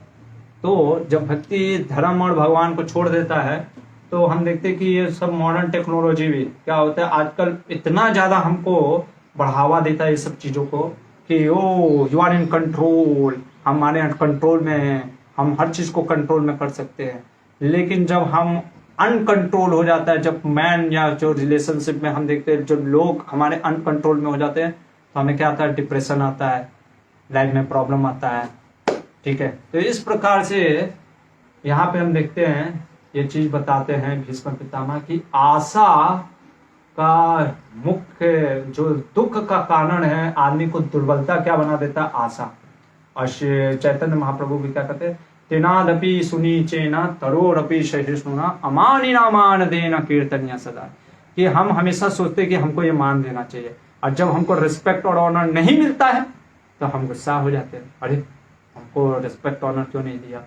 S1: तो जब व्यक्ति धर्म और भगवान को छोड़ देता है, तो हम देखते हैं कि ये सब मॉडर्न टेक्नोलॉजी भी क्या होता है आजकल इतना ज्यादा हमको बढ़ावा देता है ये सब चीजों को कि ओ यू आर इन कंट्रोल, हमारे कंट्रोल में है, हम हर चीज को कंट्रोल में कर सकते हैं। लेकिन जब हम अनकंट्रोल हो जाता है, जब मैन या जो रिलेशनशिप में हम देखते हैं जब लोग हमारे अनकंट्रोल में हो जाते हैं, तो हमें क्या आता है, डिप्रेशन आता है, लाइफ में प्रॉब्लम आता है, ठीक है, तो इस प्रकार से यहाँ पे हम देखते हैं, ये चीज बताते हैं भीष्म पितामह की आशा का मुख्य जो दुख का कारण है, आदमी को दुर्बलता क्या बना देता है, आशा। और चैतन्य महाप्रभु भी क्या कहते हैं, तेनादपि सुनी चेना तरोरपि सहिष्णुना अमानिना मान देना कीर्तनिया सदा, कि हम हमेशा सोचते हैं कि हमको ये मान देना चाहिए, और जब हमको रिस्पेक्ट और ऑनर नहीं मिलता है तो हम गुस्सा हो जाते हैं, अरे हमको रिस्पेक्ट ऑनर क्यों नहीं दिया।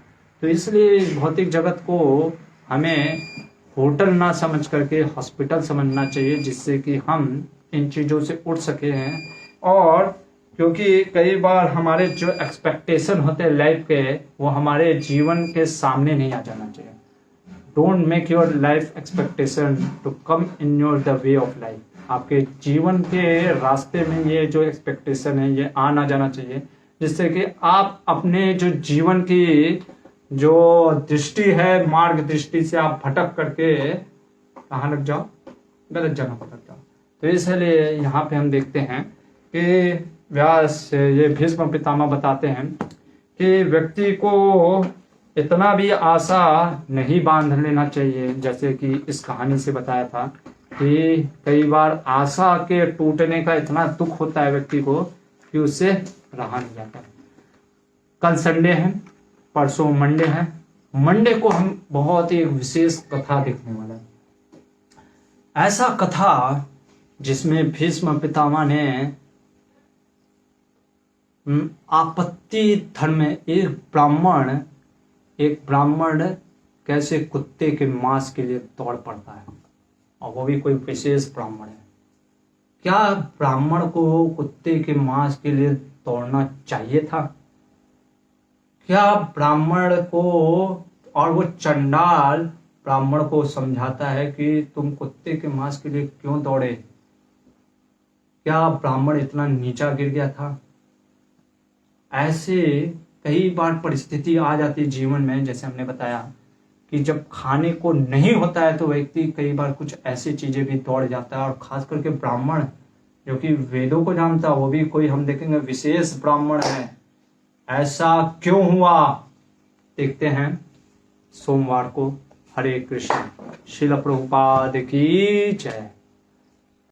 S1: तो इसलिए भौतिक जगत को हमें होटल ना समझ करके हॉस्पिटल समझना चाहिए, जिससे कि हम इन चीज़ों से उठ सके हैं। और क्योंकि कई बार हमारे जो एक्सपेक्टेशन होते हैं लाइफ के, वो हमारे जीवन के सामने नहीं आ जाना चाहिए। Don't make your life expectation to come in your the way of life. आपके जीवन के रास्ते में ये जो एक्सपेक्टेशन है ये आ ना जाना चाहिए, जिससे कि आप अपने जो जीवन की जो दृष्टि है, मार्ग दृष्टि से आप भटक करके कहाँ लग जाओ, गलत जगह पर लग जाओ। तो इसलिए यहाँ पे हम देखते हैं कि व्यास ये भीष्म पितामह बताते हैं कि व्यक्ति को इतना भी आशा नहीं बांध लेना चाहिए, जैसे कि इस कहानी से बताया था कि कई बार आशा के टूटने का इतना दुख होता है व्यक्ति को कि उससे रहा नहीं जाता। कल संडे है, परसों मंडे है। मंडे को हम बहुत ही विशेष कथा देखने वाला है, ऐसा कथा जिसमें भीष्म पितामह ने आपत्ति धर्म में एक ब्राह्मण कैसे कुत्ते के मांस के लिए दौड़ पड़ता है, और वो भी कोई विशेष ब्राह्मण है। क्या ब्राह्मण को कुत्ते के मांस के लिए दौड़ना चाहिए था? क्या ब्राह्मण को, और वो चंडाल ब्राह्मण को समझाता है कि तुम कुत्ते के मांस के लिए क्यों दौड़े? क्या ब्राह्मण इतना नीचा गिर गया था? ऐसे कई बार परिस्थिति आ जाती है जीवन में, जैसे हमने बताया कि जब खाने को नहीं होता है तो व्यक्ति कई बार कुछ ऐसी चीजें भी दौड़ जाता है। और खास करके ब्राह्मण जो कि वेदों को जानता है, वो भी कोई हम देखेंगे विशेष ब्राह्मण है। ऐसा क्यों हुआ देखते हैं सोमवार को। हरे कृष्ण। श्रील प्रभुपाद की जय।